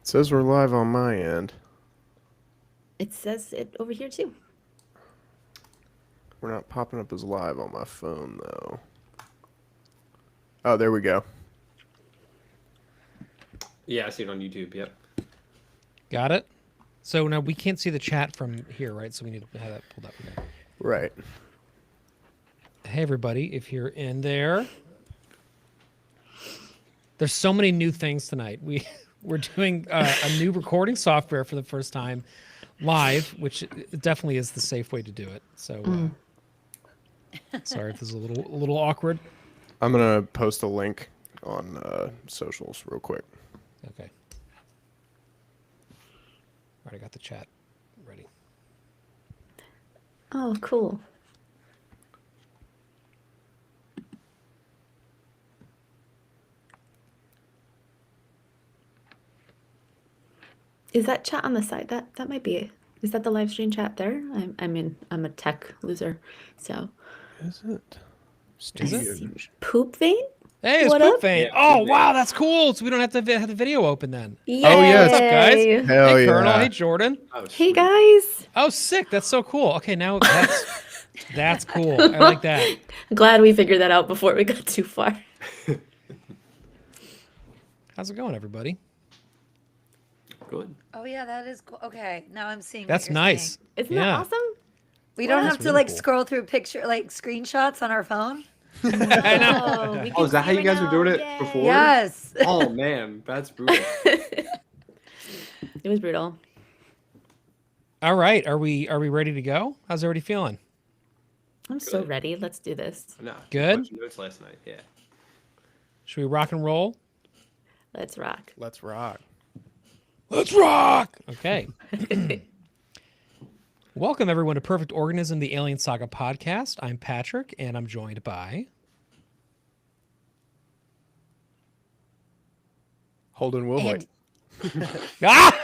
It says we're live on my end. It says it over here too. We're not popping up as live on my phone, though. Oh, there we go. Yeah, I see it on YouTube. Yep. Got it? So now we can't see the chat from here, right? So we need to have that pulled up. Okay. Right. Hey, everybody, if you're in there. There's so many new things tonight. We're doing a new recording software for the first time live, which definitely is the safe way to do it. So sorry if this is a little awkward. I'm going to post a link on socials real quick. Okay. All right, I got the chat ready. Oh, cool. Is that chat on the side? That might be it. Is that the live stream chat there? I'm a tech loser, so. Is it? Is it? Poop vein? Hey, it's What Poop up? Vein. Yeah, Oh, Poop wow, Vein. that's cool. So we don't have to have the video open then. Yay! Oh, yeah. What's up, guys? Hell Hey, Colonel. yeah. Hey, Jordan. Oh, Hey sweet. guys! Oh, sick. That's so cool. Okay, now that's cool. I like that. Glad we figured that out before we got too far. How's it going, everybody? Good. Oh yeah, that is cool. Okay, now I'm seeing. That's what you're nice. saying. Isn't Yeah. that awesome? We don't That's have to really like cool. scroll through screenshots on our phone. I know. Oh, we Oh, can is that see how you right guys were now. doing it Yay. before? Yes. Oh man, that's brutal. It was brutal. All right. Are we ready to go? How's everybody feeling? I'm so Good. ready. Let's do this. No, Good? bunch of notes last night. Yeah. Should we rock and roll? Let's rock. Let's rock. Let's rock. Okay. Welcome everyone to Perfect Organism, the Alien Saga podcast. I'm Patrick, and I'm joined by Holden Wilhoit. And ah.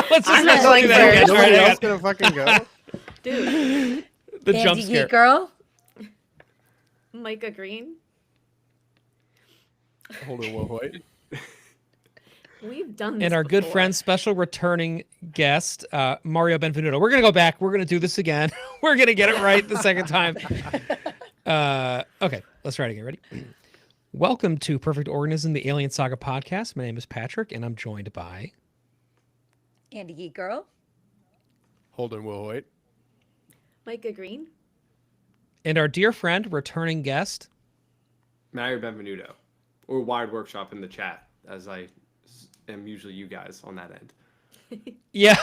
Let's I'm just not going do that again. first. All right, Nobody I else got going to fucking go? Dude, the jump Andy scare. Geek Girl. Micah Green. Holden Wilhoit. We've done this And our good before. friend, special returning guest, Mario Benvenuto. We're going to go back. We're going to do this again. We're going to get it right the second time. Okay, let's try it again. Ready? Welcome to Perfect Organism, the Alien Saga podcast. My name is Patrick, and I'm joined by... Andy Geek Girl. Holden Wilhoit. Micah Green. And our dear friend, returning guest... Mario Benvenuto, or Wired Workshop in the chat, as I am usually you guys on that end. Yeah,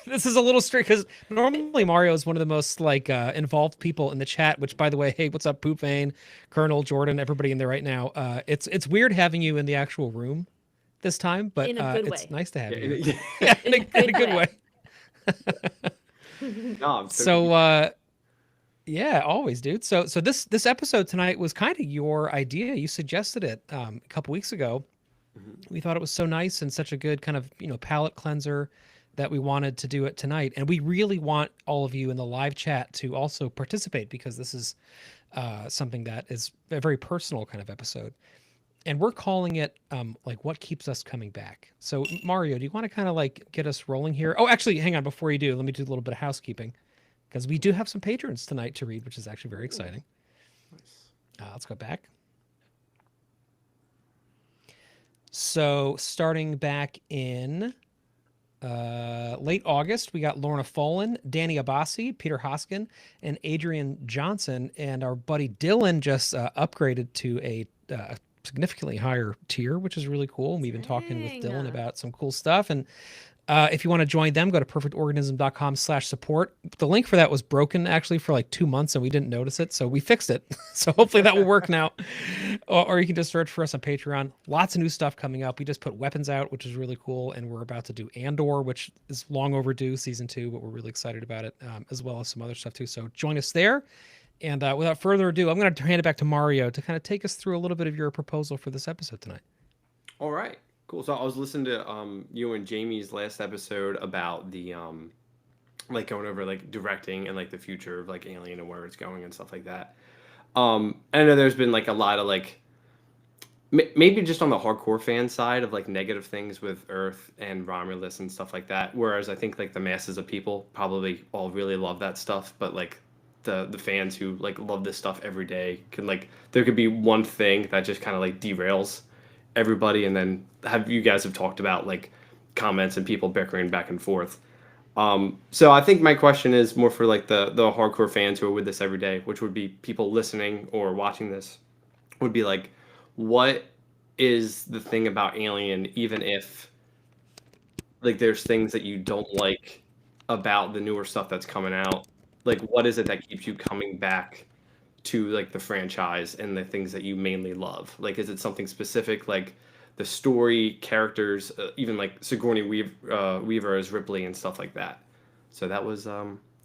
this is a little strict because normally Mario is one of the most involved people in the chat. Which, by the way, hey, what's up, Poop Vein, Colonel, Jordan, everybody in there right now. It's weird having you in the actual room this time, but In a good it's way. nice to have Yeah, you. yeah. In a good way. No, I'm So, yeah, always, dude. So this episode tonight was kind of your idea. You suggested it a couple weeks ago. We thought it was so nice and such a good kind of palate cleanser that we wanted to do it tonight. And we really want all of you in the live chat to also participate because this is something that is a very personal kind of episode. And we're calling it what keeps us coming back. So Mario, do you want to kind of get us rolling here? Oh, actually, hang on. Before you do, let me do a little bit of housekeeping because we do have some patrons tonight to read, which is actually very exciting. Let's go back. So starting back in late August, we got Lorna Follin, Danny Abbasi, Peter Hoskin, and Adrian Johnson. And our buddy Dylan just upgraded to a significantly higher tier, which is really cool. And we've been talking with Dylan Dang. about some cool stuff. And if you want to join them, go to perfectorganism.com/support. The link for that was broken actually for 2 months and we didn't notice it. So we fixed it. So hopefully that will work now. Or you can just search for us on Patreon. Lots of new stuff coming up. We just put Weapons out, which is really cool. And we're about to do Andor, which is long overdue, season 2, but we're really excited about it, as well as some other stuff too. So join us there. And without further ado, I'm going to hand it back to Mario to kind of take us through a little bit of your proposal for this episode tonight. All right, cool. So I was listening to you and Jamie's last episode about the going over directing and the future of Alien and where it's going and stuff like that. I know there's been a lot of maybe just on the hardcore fan side of like negative things with Earth and Romulus and stuff like that. Whereas I think like the masses of people probably all really love that stuff, but like the fans who like love this stuff every day can like there could be one thing that just kind of like derails everybody, and then you guys have talked about like comments and people bickering back and forth. So I think my question is more for like the hardcore fans who are with this every day, which would be people listening or watching this, would be like, what is the thing about Alien, even if like there's things that you don't like about the newer stuff that's coming out? Like, what is it that keeps you coming back to like the franchise and the things that you mainly love? Like, is it something specific, like the story, characters, even like Weaver as Ripley and stuff like that? So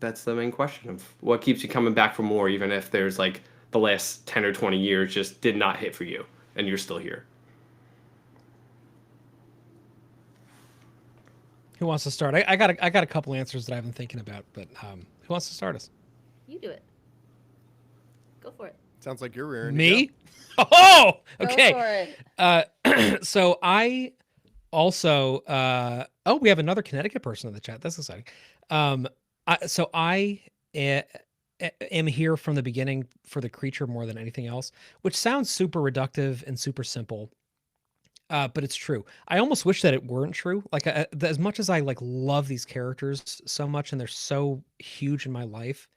that's the main question of what keeps you coming back for more, even if there's like the last 10 or 20 years just did not hit for you and you're still here. Who wants to start? I got a couple answers that I've been thinking about, but who wants to start us? You do it. Go for it. Sounds like you're rearing Me? Oh, Go okay. for it. So I also we have another Connecticut person in the chat. That's exciting. I am here from the beginning for the creature more than anything else, which sounds super reductive and super simple. But it's true. I almost wish that it weren't true. Like as much as I like love these characters so much and they're so huge in my life,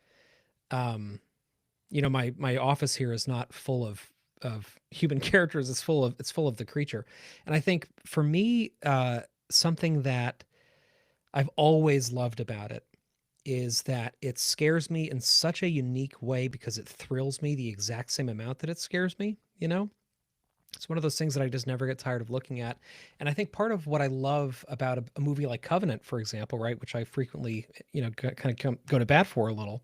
my office here is not full of human characters. It's full of the creature. And I think for me, something that I've always loved about it is that it scares me in such a unique way because it thrills me the exact same amount that it scares me, It's one of those things that I just never get tired of looking at. And I think part of what I love about a movie like Covenant, for example, right, which I frequently, kind of go to bat for a little,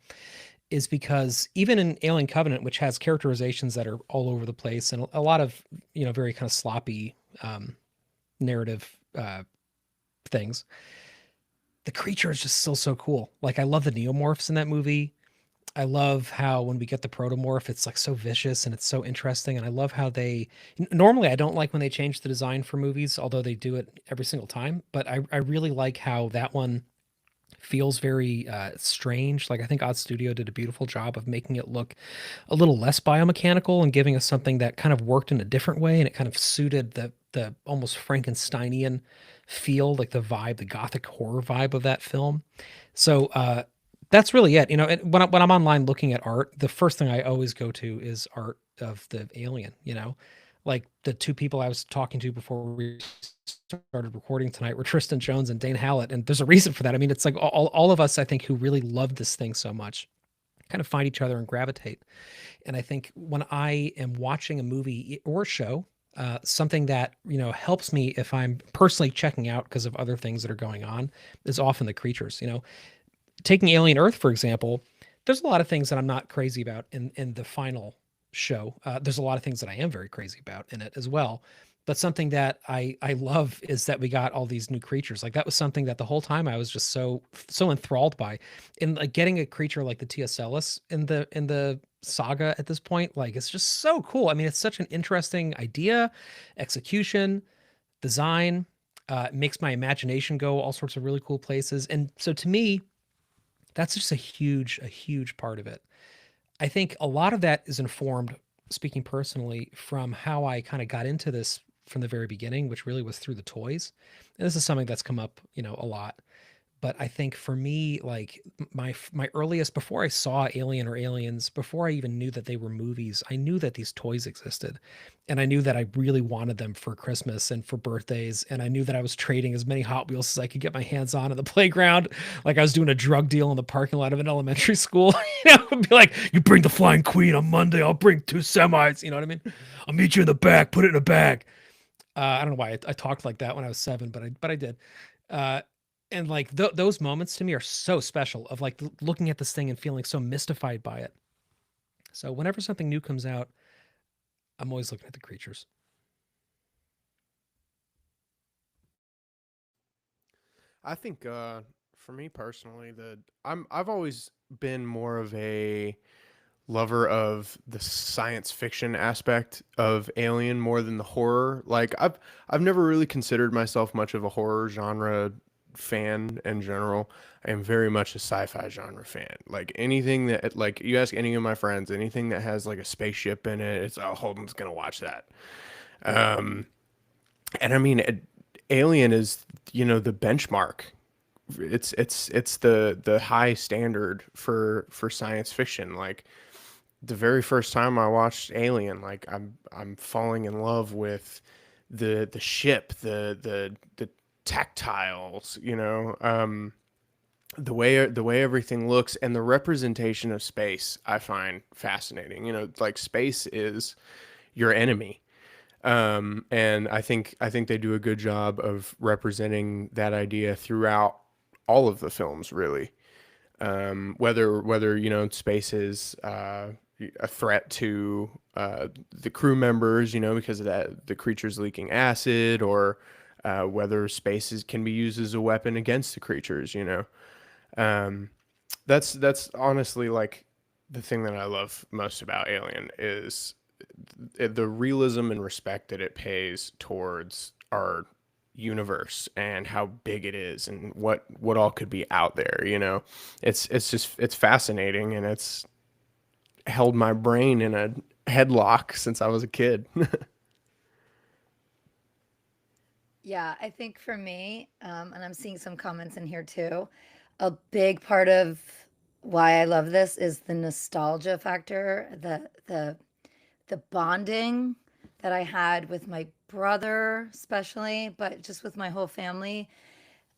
is because even in Alien Covenant, which has characterizations that are all over the place and a lot of, very kind of sloppy narrative things, the creature is just still so cool. Like I love the neomorphs in that movie. I love how when we get the protomorph, it's like so vicious and it's so interesting. And I love how normally I don't like when they change the design for movies, although they do it every single time. But I really like how that one feels very strange. Like I think Odd Studio did a beautiful job of making it look a little less biomechanical and giving us something that kind of worked in a different way. And it kind of suited the almost Frankensteinian feel, like the vibe, the gothic horror vibe of that film. So that's really it. When I'm online looking at art, the first thing I always go to is art of the Alien. Like the two people I was talking to before we started recording tonight were Tristan Jones and Dane Hallett, and there's a reason for that. I mean, it's like all of us, I think, who really love this thing so much, kind of find each other and gravitate. And I think when I am watching a movie or a show, something that helps me if I'm personally checking out because of other things that are going on is often the creatures. Taking Alien Earth, for example, there's a lot of things that I'm not crazy about in the final show. There's a lot of things that I am very crazy about in it as well. But something that I love is that we got all these new creatures. Like that was something that the whole time I was just so enthralled by. And like getting a creature like the TSLS in the saga at this point, like it's just so cool. I mean, it's such an interesting idea, execution, design. It makes my imagination go all sorts of really cool places. And so to me, that's just a huge part of it. I think a lot of that is informed, speaking personally, from how I kind of got into this from the very beginning, which really was through the toys. And this is something that's come up, a lot. But I think for me, like my earliest, before I saw Alien or Aliens, before I even knew that they were movies, I knew that these toys existed. And I knew that I really wanted them for Christmas and for birthdays. And I knew that I was trading as many Hot Wheels as I could get my hands on in the playground. Like I was doing a drug deal in the parking lot of an elementary school. It'd be like, you bring the Flying Queen on Monday, I'll bring 2 semis. You know what I mean? I'll meet you in the back, put it in a bag. I don't know why I talked like that when I was 7, but I did. And like those moments to me are so special of like looking at this thing and feeling so mystified by it. So whenever something new comes out, I'm always looking at the creatures. I think for me personally, I've always been more of a lover of the science fiction aspect of Alien more than the horror. Like I've never really considered myself much of a horror genre fan in general. I am very much a sci-fi genre fan. Like anything that, like, you ask any of my friends, anything that has like a spaceship in it, it's, oh, Holden's gonna watch that. Um, and I mean, Alien is, the benchmark. It's the high standard for science fiction. Like the very first time I watched Alien, like I'm falling in love with the ship, the tactiles, the way everything looks, and the representation of space I find fascinating. Like space is your enemy. And I think they do a good job of representing that idea throughout all of the films, really. Whether space is a threat to the crew members, because of the creatures leaking acid, or whether space can be used as a weapon against the creatures. Um, that's honestly like the thing that I love most about Alien is the realism and respect that it pays towards our universe and how big it is and what all could be out there. It's fascinating, and it's held my brain in a headlock since I was a kid. Yeah, I think for me, and I'm seeing some comments in here too, a big part of why I love this is the nostalgia factor, the bonding that I had with my brother, especially, but just with my whole family.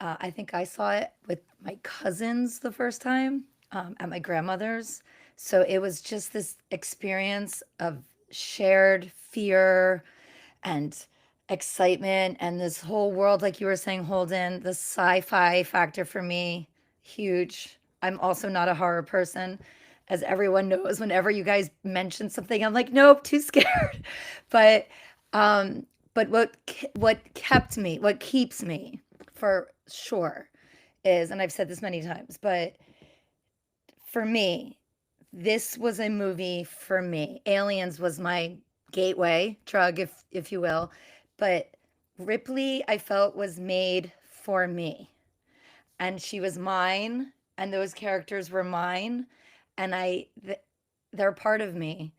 I think I saw it with my cousins the first time at my grandmother's. So it was just this experience of shared fear and excitement and this whole world, like you were saying, Holden, the sci-fi factor for me, huge. I'm also not a horror person. As everyone knows, whenever you guys mention something, I'm like, nope, too scared. But what keeps me for sure is, and I've said this many times, but for me, this was a movie for me. Aliens was my gateway drug, if you will. But Ripley, I felt, was made for me. And she was mine, and those characters were mine, and they're part of me.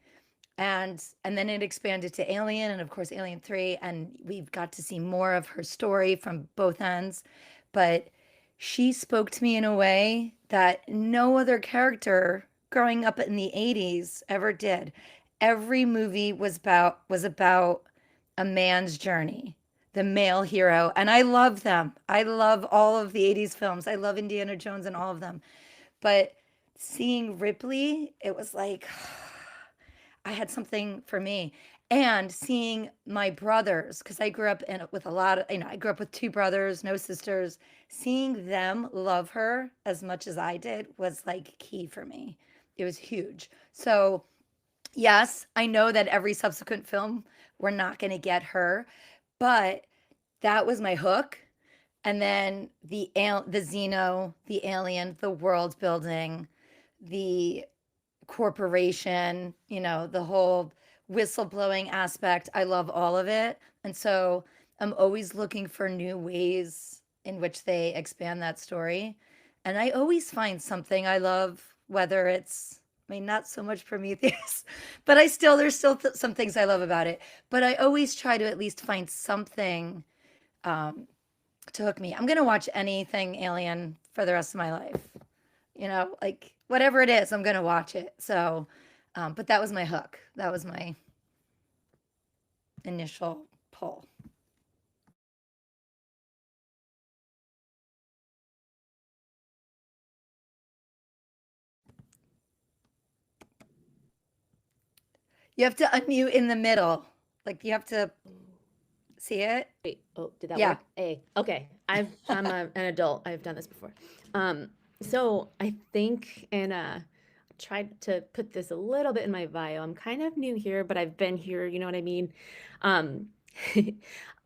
And then it expanded to Alien, and of course Alien 3, and we've got to see more of her story from both ends. But she spoke to me in a way that no other character growing up in the 80s ever did. Every movie was about a man's journey, the male hero, and I love them. I love all of the 80s films. I love Indiana Jones and all of them. But seeing Ripley, it was like I had something for me. And seeing my brothers, because I grew up with a lot of, I grew up with two brothers, no sisters. Seeing them love her as much as I did was like key for me. It was huge. So, yes, I know that every subsequent film, we're not going to get her, but that was my hook. And then the Xeno, the alien, the world building, the corporation, the whole whistleblowing aspect. I love all of it. And so I'm always looking for new ways in which they expand that story. And I always find something I love, whether it's, I mean, not so much Prometheus, but there's still some things I love about it. But I always try to at least find something to hook me. I'm going to watch anything Alien for the rest of my life. Like whatever it is, I'm going to watch it. So, but that was my hook. That was my initial pull. You have to unmute in the middle. Like you have to see it. Wait, oh, did that Yeah. work? Hey, okay. I'm an adult. I've done this before. So I think, and tried to put this a little bit in my bio. I'm kind of new here, but I've been here. You know what I mean?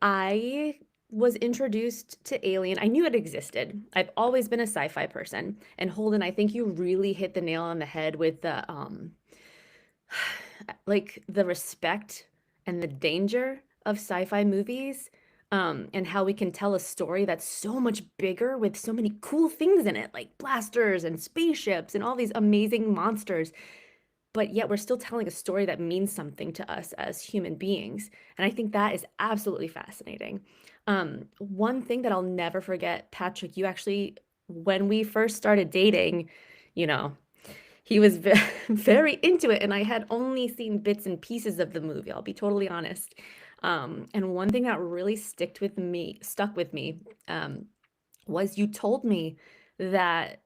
I was introduced to Alien. I knew it existed. I've always been a sci-fi person. And Holden, I think you really hit the nail on the head with like the respect and the danger of sci-fi movies, and how we can tell a story that's so much bigger with so many cool things in it, like blasters and spaceships and all these amazing monsters, but yet we're still telling a story that means something to us as human beings. And I think that is absolutely fascinating. One thing that I'll never forget, Patrick, you actually, when we first started dating, you know, he was very into it, and I had only seen bits and pieces of the movie, I'll be totally honest. And one thing that really stuck with me, was you told me that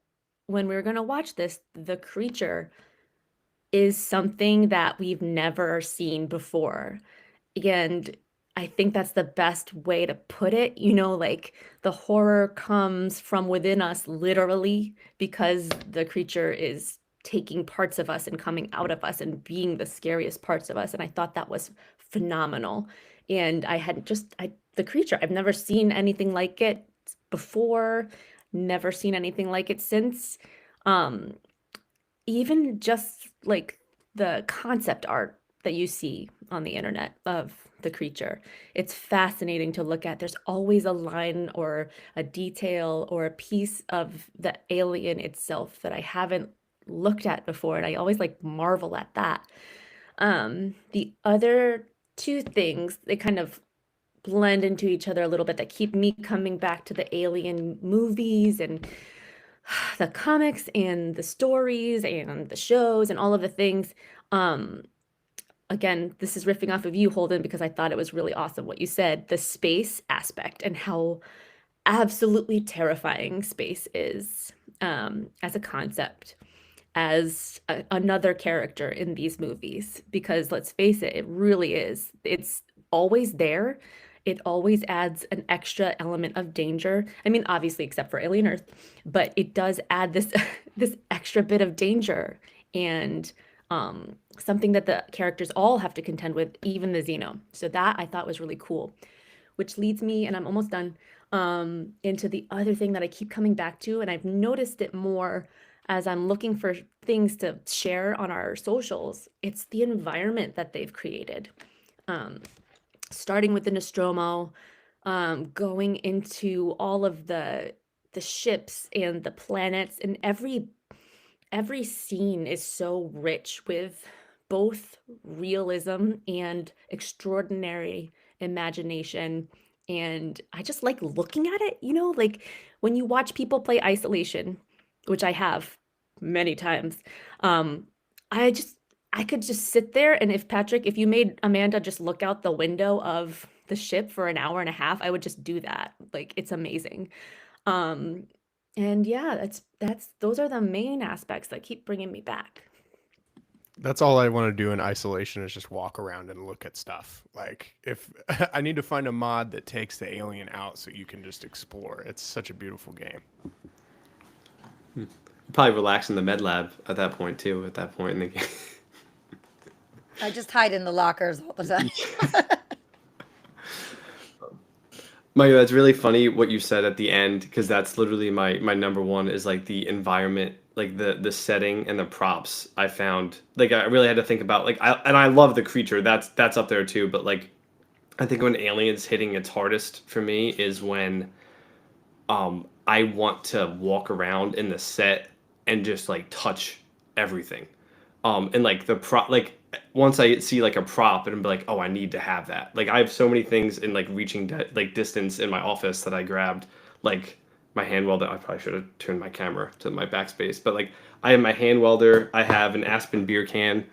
when we were going to watch this, the creature is something that we've never seen before. And I think that's the best way to put it. Like the horror comes from within us literally because the creature is taking parts of us and coming out of us and being the scariest parts of us. And I thought that was phenomenal. And the creature, I've never seen anything like it before, never seen anything like it since. Um, Even just like the concept art that you see on the internet of the creature, it's fascinating to look at. There's always a line or a detail or a piece of the alien itself that I haven't looked at before, and I always like marvel at that. The other two things, they kind of blend into each other a little bit, that keep me coming back to the alien movies and the comics and the stories and the shows and all of the things. Um, Again, this is riffing off of you, Holden, because I thought it was really awesome what you said, the space aspect and how absolutely terrifying space is, as a concept, as another character in these movies. Because let's face it, it really is. It's always there. It always adds an extra element of danger. I mean, obviously, except for Alien Earth, but it does add this this extra bit of danger and something that the characters all have to contend with, even the Xeno. So that I thought was really cool, which leads me, and I'm almost done, into the other thing that I keep coming back to, and I've noticed it more as I'm looking for things to share on our socials. It's the environment that they've created. Um, Starting with the Nostromo, going into all of the ships and the planets, and every scene is so rich with both realism and extraordinary imagination. And I just like looking at it, like when you watch people play Isolation, which I have many times. um, I just I could just sit there, and if you made Amanda just look out the window of the ship for an hour and a half, I would just do that. Like, it's amazing. Um, and yeah, that's those are the main aspects that keep bringing me back. That's all I want to do in isolation is just walk around and look at stuff. Like if I need to find a mod that takes the alien out so you can just explore. It's such a beautiful game. Probably relax in the med lab at that point too. At that point in the game. I just hide in the lockers all the time. Mario, that's really funny what you said at the end, because that's literally my number one is like the environment, like the setting and the props. I found like I really had to think about I love the creature. That's up there too. But like I think when Alien's hitting its hardest for me is when I want to walk around in the set and just like touch everything. And like the prop, like once I see like a prop and I'm like, oh, I need to have that. Like I have so many things in like reaching like distance in my office that I grabbed, like my hand welder. I probably should have turned my camera to my backspace, but like I have my hand welder. I have an Aspen beer can.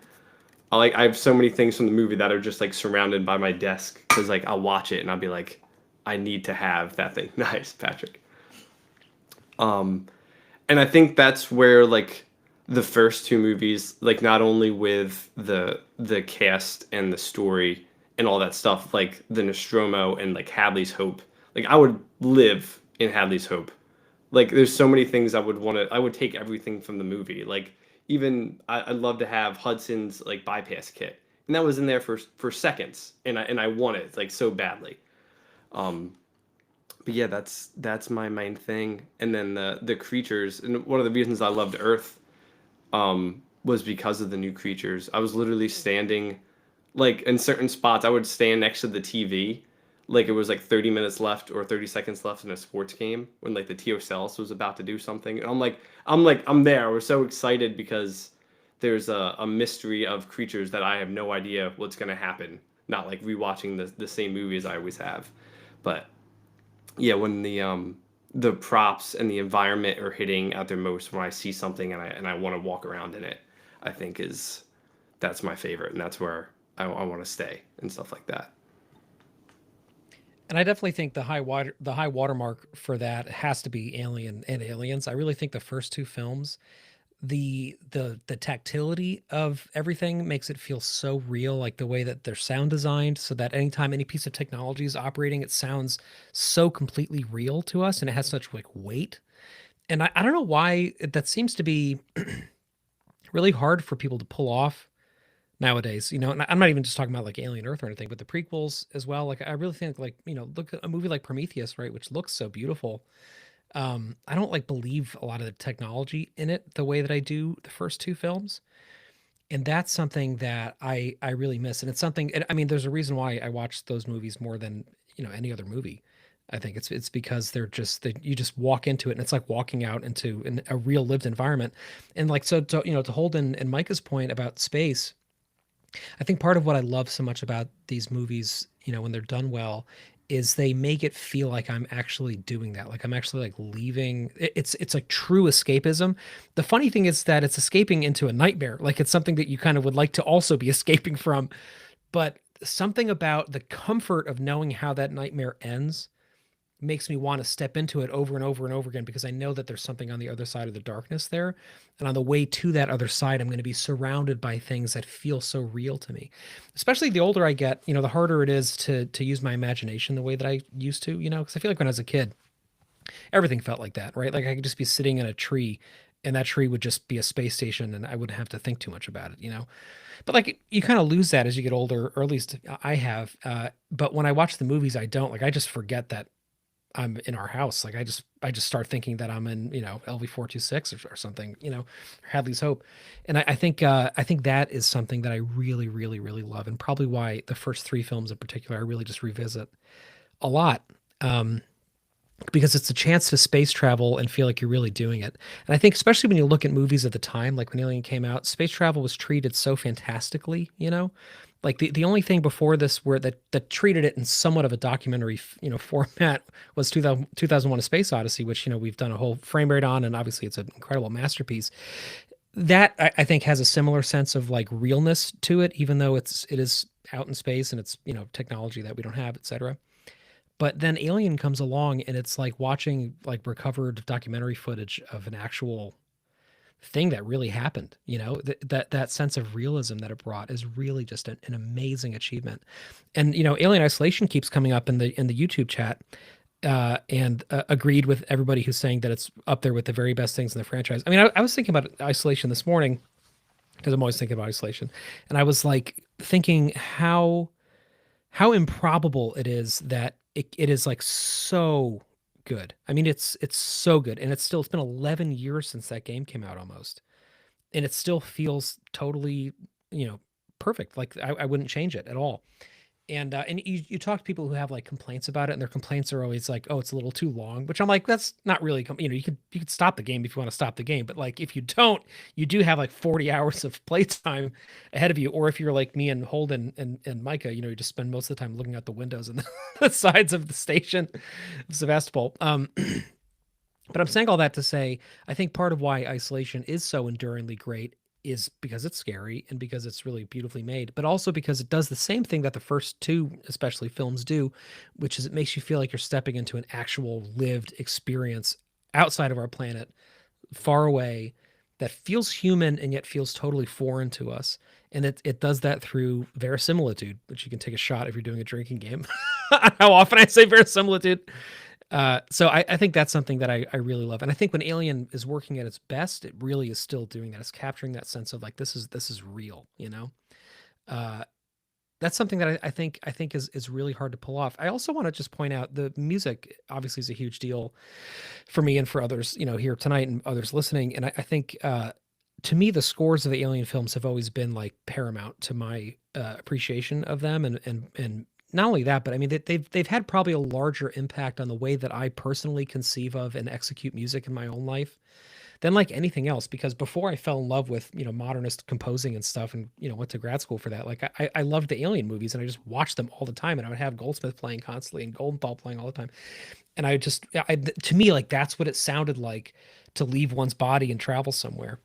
I have so many things from the movie that are just like surrounded by my desk because like I'll watch it and I'll be like, I need to have that thing. Nice, Patrick. And I think that's where like the first two movies, like not only with the cast and the story and all that stuff, like the Nostromo and like Hadley's Hope, like I would live in Hadley's Hope. Like there's so many things I would take everything from the movie. Like even I'd love to have Hudson's like bypass kit, and that was in there for seconds, and I want it like so badly. But yeah, that's my main thing. And then the creatures, and one of the reasons I loved Earth, was because of the new creatures. I was literally standing, like in certain spots, I would stand next to the TV, like it was like 30 minutes left or 30 seconds left in a sports game when like the Teocellus was about to do something. And I'm there. I was so excited because there's a mystery of creatures that I have no idea what's going to happen. Not like rewatching the same movie as I always have. But yeah, when the props and the environment are hitting at their most, when I see something and I want to walk around in it, I think that's my favorite, and that's where I want to stay and stuff like that. And I definitely think the high watermark for that has to be Alien and Aliens. I really think the first two films, the tactility of everything makes it feel so real, like the way that they're sound designed, so that anytime any piece of technology is operating, it sounds so completely real to us, and it has such like weight. And I don't know why that seems to be really hard for people to pull off nowadays, and I'm not even just talking about like Alien Earth or anything, but the prequels as well. Like I really think like, look at a movie like Prometheus, right, which looks so beautiful. I don't like believe a lot of the technology in it the way that I do the first two films. And that's something that I really miss. And it's something, I mean, there's a reason why I watch those movies more than, any other movie. I think it's because they're just that you just walk into it and it's like walking out into a real lived environment. And like, so to Holden and Micah's point about space, I think part of what I love so much about these movies, when they're done well, is they make it feel like I'm actually doing that. Like I'm actually like leaving. It's like true escapism. The funny thing is that it's escaping into a nightmare. Like it's something that you kind of would like to also be escaping from. But something about the comfort of knowing how that nightmare ends makes me want to step into it over and over and over again, because I know that there's something on the other side of the darkness there. And on the way to that other side, I'm going to be surrounded by things that feel so real to me. Especially the older I get, the harder it is to use my imagination the way that I used to, because I feel like when I was a kid, everything felt like that, right? Like I could just be sitting in a tree and that tree would just be a space station and I wouldn't have to think too much about it. But like you kind of lose that as you get older, or at least I have. But when I watch the movies, I don't. Like I just forget that I'm in our house. Like I just start thinking that I'm in, LV-426 or something, Hadley's Hope. And I think that is something that I really, really, really love. And probably why the first three films in particular, I really just revisit a lot. Because it's a chance to space travel and feel like you're really doing it. And I think especially when you look at movies at the time, like when Alien came out, space travel was treated so fantastically, like the only thing before this where that treated it in somewhat of a documentary, format was 2001: A Space Odyssey, which, we've done a whole frame rate on, and obviously it's an incredible masterpiece. That I think has a similar sense of like realness to it, even though it is out in space and it's, technology that we don't have, etc. But then Alien comes along and it's like watching like recovered documentary footage of an actual thing that really happened. That sense of realism that it brought is really just an amazing achievement. And Alien Isolation keeps coming up in the YouTube chat, and agreed with everybody who's saying that it's up there with the very best things in the franchise. I mean, I was thinking about Isolation this morning because I'm always thinking about Isolation, and I was like thinking how improbable it is that it is like so good. I mean, it's so good, and it's been 11 years since that game came out almost, and it still feels totally, perfect. Like I wouldn't change it at all. And you talk to people who have like complaints about it, and their complaints are always like, oh, it's a little too long, which I'm like, that's not really, you could stop the game if you want to stop the game. But like, if you don't, you do have like 40 hours of playtime ahead of you. Or if you're like me and Holden and Micah, you just spend most of the time looking out the windows and the sides of the station of Sevastopol. But I'm saying all that to say, I think part of why Isolation is so enduringly great is because it's scary and because it's really beautifully made, but also because it does the same thing that the first two, especially films, do, which is it makes you feel like you're stepping into an actual lived experience outside of our planet, far away, that feels human and yet feels totally foreign to us. And it does that through verisimilitude, which you can take a shot if you're doing a drinking game. How often I say verisimilitude. So I think that's something that I really love. And I think when Alien is working at its best, it really is still doing that. It's capturing that sense of like, this is real, that's something that I think is really hard to pull off. I also want to just point out the music obviously is a huge deal for me and for others, here tonight and others listening. And I think, to me, the scores of the Alien films have always been like paramount to my appreciation of them, and not only that, but I mean they've had probably a larger impact on the way that I personally conceive of and execute music in my own life than like anything else. Because before I fell in love with modernist composing and stuff, and went to grad school for that, like I loved the Alien movies and I just watched them all the time, and I would have Goldsmith playing constantly and Goldenthal playing all the time, and to me, like, that's what it sounded like to leave one's body and travel somewhere.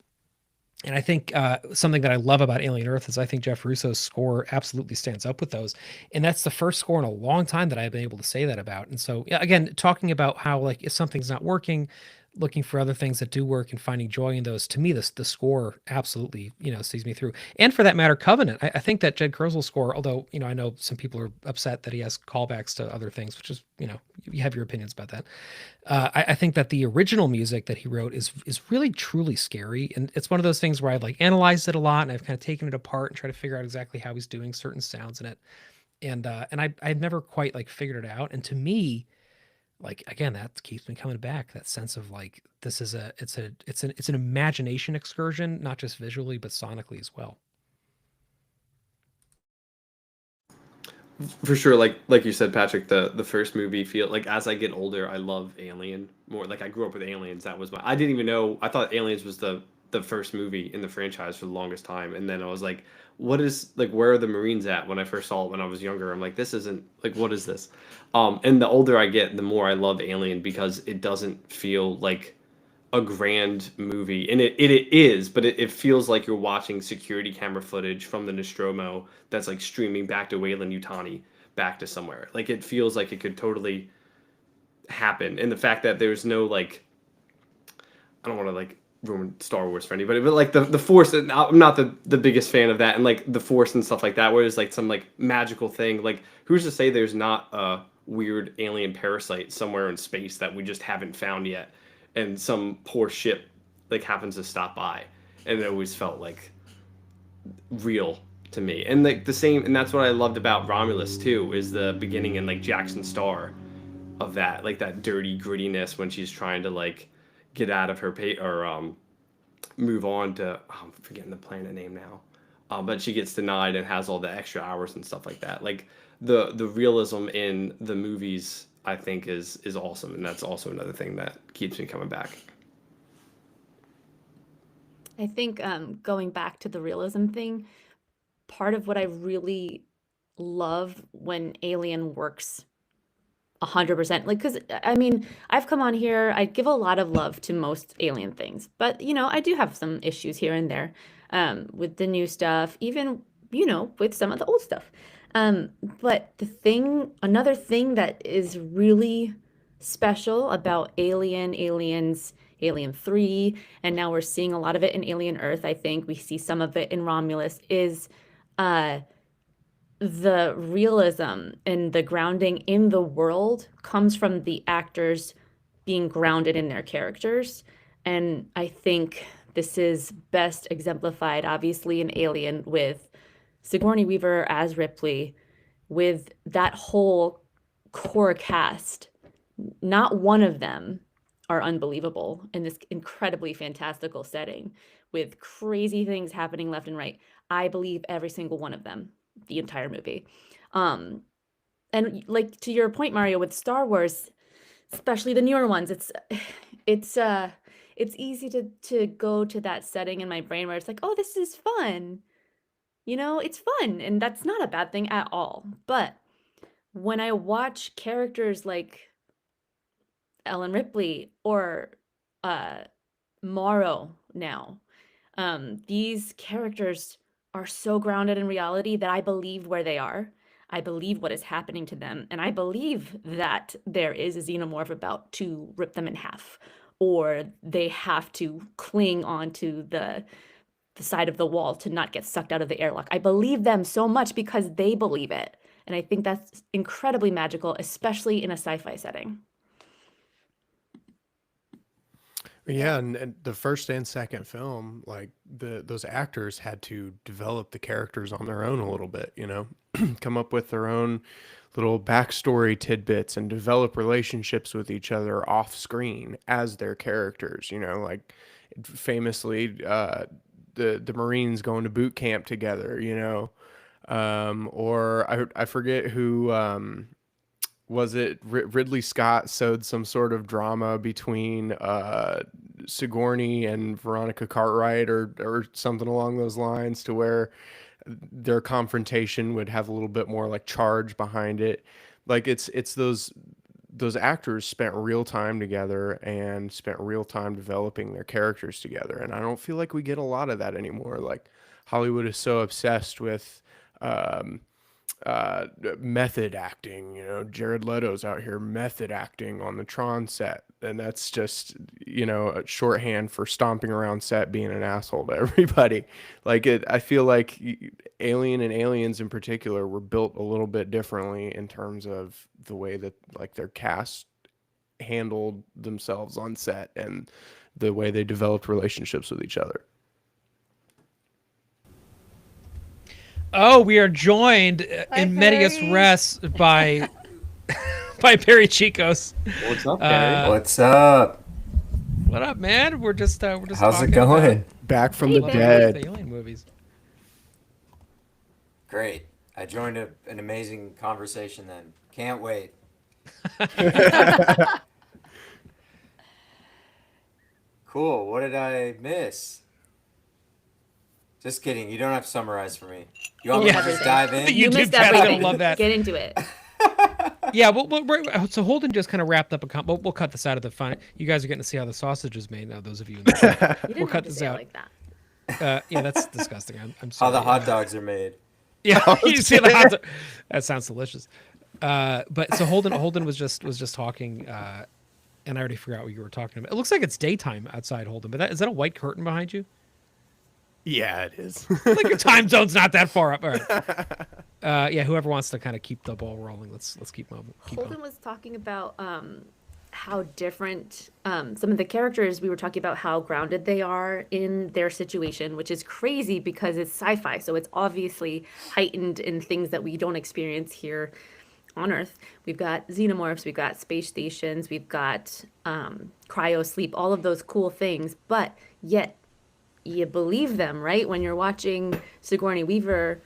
And I think something that I love about Alien Earth is I think Jeff Russo's score absolutely stands up with those. And that's the first score in a long time that I've been able to say that about. And so, yeah, again, talking about how, like, if something's not working, looking for other things that do work and finding joy in those, to me, the score absolutely, sees me through. And for that matter, Covenant. I think that Jed Kurzel's score, although, I know some people are upset that he has callbacks to other things, which is, you have your opinions about that. I think that the original music that he wrote is really truly scary, and it's one of those things where I've like analyzed it a lot, and I've kind of taken it apart and tried to figure out exactly how he's doing certain sounds in it, and I've never quite like figured it out. And to me, like, again, that keeps me coming back. That sense of like this is it's an imagination excursion, not just visually but sonically as well. For sure, like you said, Patrick, the first movie feel like as I get older, I love Alien more. Like I grew up with Aliens. That was I didn't even know. I thought Aliens was the first movie in the franchise for the longest time, and then I was like, what is like where are the Marines at? When I first saw it when I was younger, I'm like, this isn't like what is this? And the older I get, the more I love Alien because it doesn't feel like a grand movie, and it is, but it feels like you're watching security camera footage from the Nostromo that's like streaming back to Weyland-Yutani, back to somewhere. Like it feels like it could totally happen, and the fact that there's no like, I don't want to like ruin Star Wars for anybody, but like the Force, and I'm not the biggest fan of that, and like the Force and stuff like that, where there's like some like magical thing. Like who's to say there's not a weird alien parasite somewhere in space that we just haven't found yet? And some poor ship like happens to stop by, and it always felt like real to me. And like the same, and that's what I loved about Romulus too, is the beginning and like Jackson Star of that, like that dirty grittiness when she's trying to like get out of her or move on to I'm forgetting the planet name now, but she gets denied and has all the extra hours and stuff like that. Like the realism in the movies, I think is awesome, and that's also another thing that keeps me coming back. I think going back to the realism thing, part of what I really love when Alien works 100%, like, because I mean, I've come on here, I give a lot of love to most Alien things, but I do have some issues here and there with the new stuff, even with some of the old stuff. But another thing that is really special about Aliens, Alien 3, and now we're seeing a lot of it in Alien Earth, I think we see some of it in Romulus, is the realism and the grounding in the world comes from the actors being grounded in their characters. And I think this is best exemplified, obviously, in Alien with Sigourney Weaver as Ripley, with that whole core cast. Not one of them are unbelievable in this incredibly fantastical setting with crazy things happening left and right. I believe every single one of them, the entire movie. And like to your point, Mario, with Star Wars, especially the newer ones, it's easy to go to that setting in my brain where it's like, oh, this is fun. It's fun, and that's not a bad thing at all. But when I watch characters like Ellen Ripley or Morrow now, these characters are so grounded in reality that I believe where they are. I believe what is happening to them, and I believe that there is a xenomorph about to rip them in half, or they have to cling onto the side of the wall to not get sucked out of the airlock. I believe them so much because they believe it. And I think that's incredibly magical, especially in a sci-fi setting. Yeah, and the first and second film, like those actors had to develop the characters on their own a little bit, come up with their own little backstory tidbits and develop relationships with each other off screen as their characters, like famously the Marines going to boot camp together, or I forget who was it. Ridley Scott sewed some sort of drama between Sigourney and Veronica Cartwright or something along those lines, to where their confrontation would have a little bit more like charge behind it. Like it's those actors spent real time together and spent real time developing their characters together. And I don't feel like we get a lot of that anymore. Like Hollywood is so obsessed with um, method acting. Jared Leto's out here method acting on the Tron set. And that's just, a shorthand for stomping around set being an asshole to everybody. I feel like Alien and Aliens in particular were built a little bit differently in terms of the way that like their cast handled themselves on set and the way they developed relationships with each other. Oh, we are joined in medias res by by Perry Chicos. What's up, Perry? What's up? What up, man? We're just How's it talking going? Back from Hey, the Perry. dead. the alien movies. Great. I joined an amazing conversation then. Can't wait. Cool. What did I miss? Just kidding. You don't have to summarize for me. You want me to just Everything. dive in? You You do, missed Pat's gonna everything. love that. Get into it. Yeah, so Holden just kind of wrapped up we'll cut this out of the fun. You guys are getting to see how the sausage is made now, those of you in the chat. You didn't We'll have cut to this say it out. like that. Yeah, that's disgusting. I'm How sorry. the hot dogs are made. Yeah, you see the hot dog. That sounds delicious. But so Holden was just talking, and I already forgot what you were talking about. It looks like it's daytime outside, Holden. But is that a white curtain behind you? Yeah, it is. Like your time zone's not that far up. All right. Yeah, whoever wants to kind of keep the ball rolling, let's keep moving. Holden was talking about how different some of the characters, we were talking about how grounded they are in their situation, which is crazy because it's sci-fi. So it's obviously heightened in things that we don't experience here on Earth. We've got xenomorphs, we've got space stations, we've got cryo sleep, all of those cool things. But yet you believe them, right? When you're watching Sigourney Weaver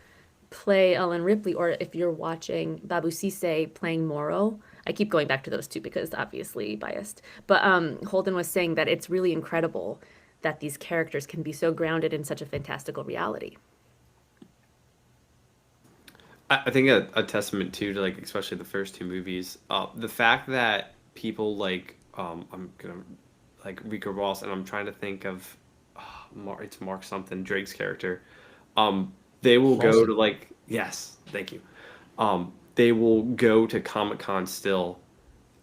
play Ellen Ripley, or if you're watching Babu Sise playing Morrow. I keep going back to those two because obviously biased. But Holden was saying that it's really incredible that these characters can be so grounded in such a fantastical reality. I think a testament too to like especially the first two movies, the fact that people like I'm gonna like Rico Ross, and I'm trying to think of it's Mark something, Drake's character. They will go to like, yes, thank you. They will go to Comic-Con still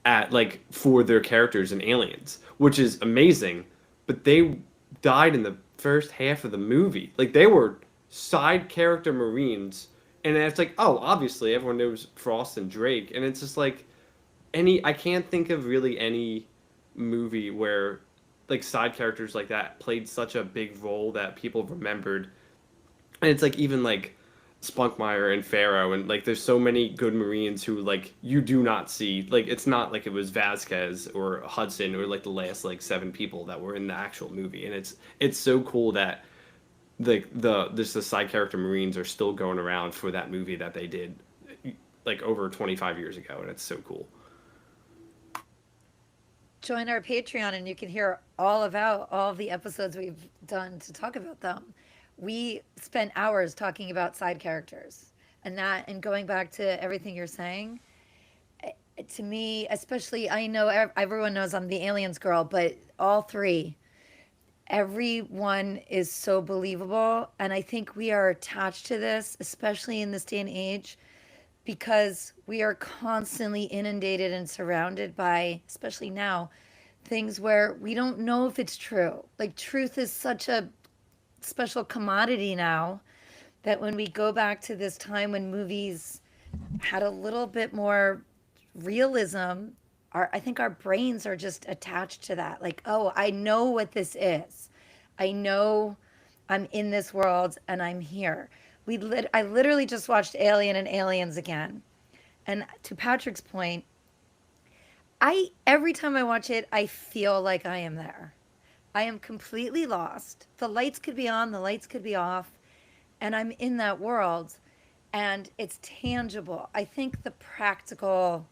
at like for their characters in Aliens, which is amazing. But they died in the first half of the movie. Like they were side character Marines, and it's like, oh, obviously everyone knows Frost and Drake, and it's just like I can't think of really any movie where like side characters like that played such a big role that people remembered. And it's like even like Spunkmeyer and Pharaoh, and like there's so many good Marines who like you do not see. Like it's not like it was Vasquez or Hudson or like the last like 7 people that were in the actual movie. And it's so cool that the side character Marines are still going around for that movie that they did like over 25 years ago, and it's so cool. Join our Patreon and you can hear all about all of the episodes we've done to talk about them. We spent hours talking about side characters, and going back to everything you're saying, to me, especially, I know everyone knows I'm the Aliens girl, but all three, everyone is so believable. And I think we are attached to this, especially in this day and age, because we are constantly inundated and surrounded by, especially now, things where we don't know if it's true. Like truth is such a special commodity now that when we go back to this time when movies had a little bit more realism, I think our brains are just attached to that. Like, oh, I know what this is. I know I'm in this world and I'm here. I literally just watched Alien and Aliens again. And to Patrick's point, every time I watch it, I feel like I am there. I am completely lost. The lights could be on, the lights could be off, and I'm in that world, and it's tangible. I think the practical,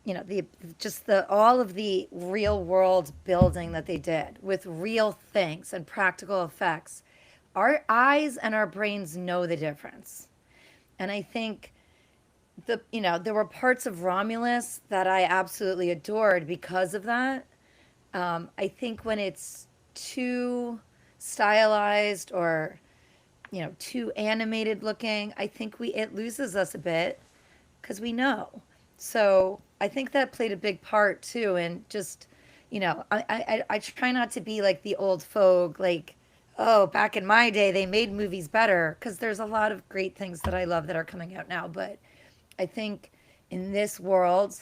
the just the all of the real world building that they did with real things and practical effects, our eyes and our brains know the difference. And I think there were parts of Romulus that I absolutely adored because of that. I think when it's too stylized or too animated looking, I think it loses us a bit because we know. So I think that played a big part too. And just, I try not to be like the old folk, like, oh, back in my day, they made movies better, because there's a lot of great things that I love that are coming out now. But I think in this world,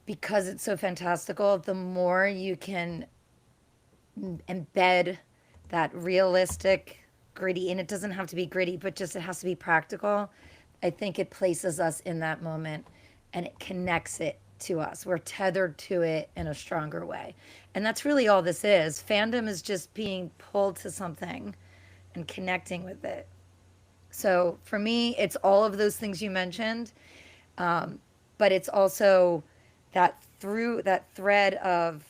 because it's so fantastical, the more you can embed that realistic, gritty, and it doesn't have to be gritty, but just it has to be practical. I think it places us in that moment and it connects it to us. We're tethered to it in a stronger way. And that's really all this is. Fandom is just being pulled to something and connecting with it. So for me, it's all of those things you mentioned, but it's also that thread of,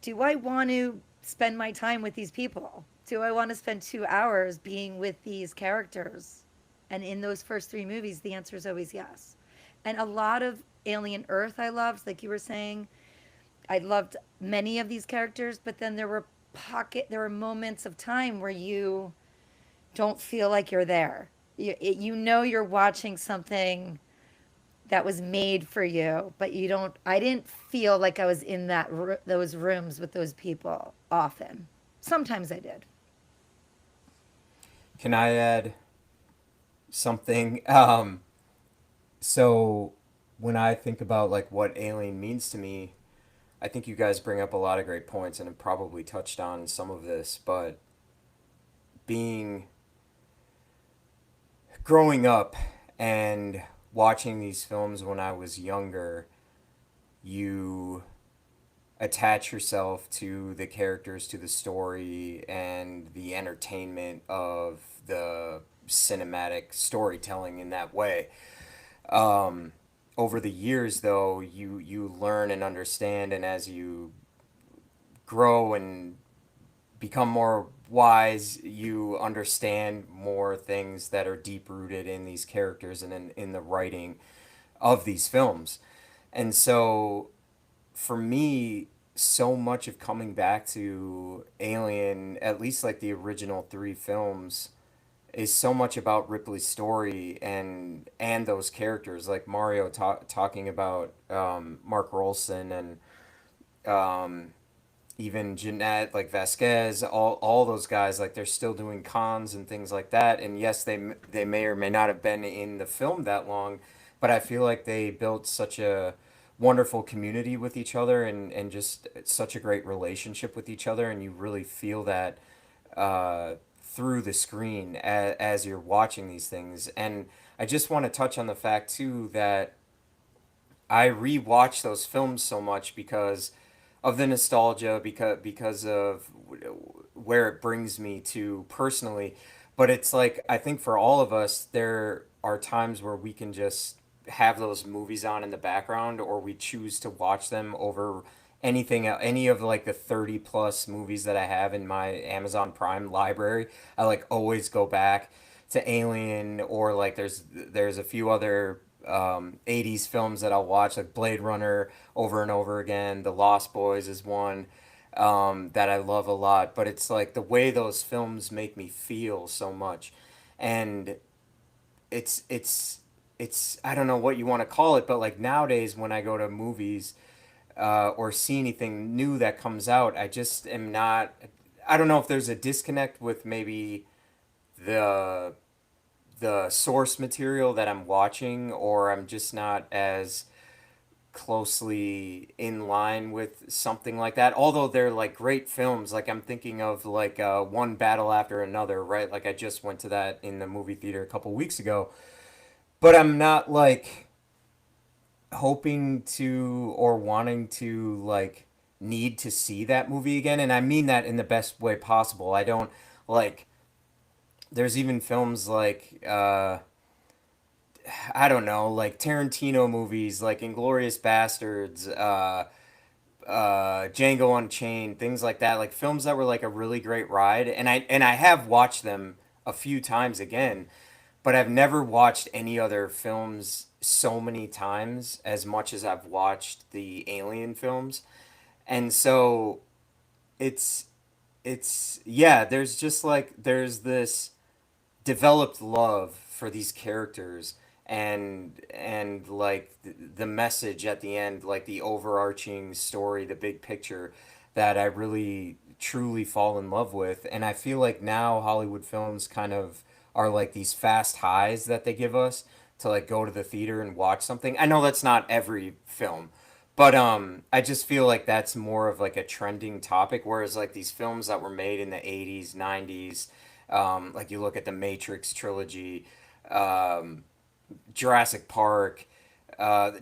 do I want to spend my time with these people? Do I want to spend 2 hours being with these characters? And in those first 3 movies, the answer is always yes. And a lot of Alien Earth I loved, like you were saying. I loved many of these characters, but then there were moments of time where you don't feel like you're there. You're watching something that was made for you, but I didn't feel like I was in those rooms with those people often. Sometimes I did. Can I add something? So when I think about like what Alien means to me, I think you guys bring up a lot of great points and have probably touched on some of this, but growing up and watching these films when I was younger, you attach yourself to the characters, to the story, and the entertainment of the cinematic storytelling in that way. Over the years, though, you learn and understand, and as you grow and become more wise, you understand more things that are deep rooted in these characters and in the writing of these films. And so for me, so much of coming back to Alien, at least like the original 3 films, is so much about Ripley's story and those characters, like Mario talking about Mark Rolson and even Jeanette, like Vasquez, all those guys, like they're still doing cons and things like that. And yes, they may or may not have been in the film that long, but I feel like they built such a wonderful community with each other and just such a great relationship with each other, and you really feel that through the screen as you're watching these things. And I just want to touch on the fact too that I rewatch those films so much because of the nostalgia, because of where it brings me to personally. But it's like, I think for all of us, there are times where we can just have those movies on in the background, or we choose to watch them over any of like the 30 plus movies that I have in my Amazon Prime library. I like always go back to Alien, or like there's a few other 80s films that I'll watch, like Blade Runner over and over again. The Lost Boys is one that I love a lot, but it's like the way those films make me feel so much. And it's I don't know what you want to call it, but like nowadays when I go to movies or see anything new that comes out, I just am not. I don't know if there's a disconnect with maybe the source material that I'm watching, or I'm just not as closely in line with something like that. Although they're like great films, like I'm thinking of like One Battle After Another, right? Like I just went to that in the movie theater a couple weeks ago, but I'm not like hoping to or wanting to like need to see that movie again, and I mean that in the best way possible. I don't like. There's even films like I don't know, like Tarantino movies, like Inglorious Bastards, Django Unchained, things like that, like films that were like a really great ride, and I have watched them a few times again, but I've never watched any other films so many times as much as I've watched the Alien films, and so it's yeah, there's just like there's this developed love for these characters and like the message at the end, like the overarching story, the big picture that I really truly fall in love with. And I feel like now Hollywood films kind of are like these fast highs that they give us to like go to the theater and watch something. I know that's not every film, but I just feel like that's more of like a trending topic, whereas like these films that were made in the 80s, 90s, like you look at the Matrix trilogy, um, Jurassic Park,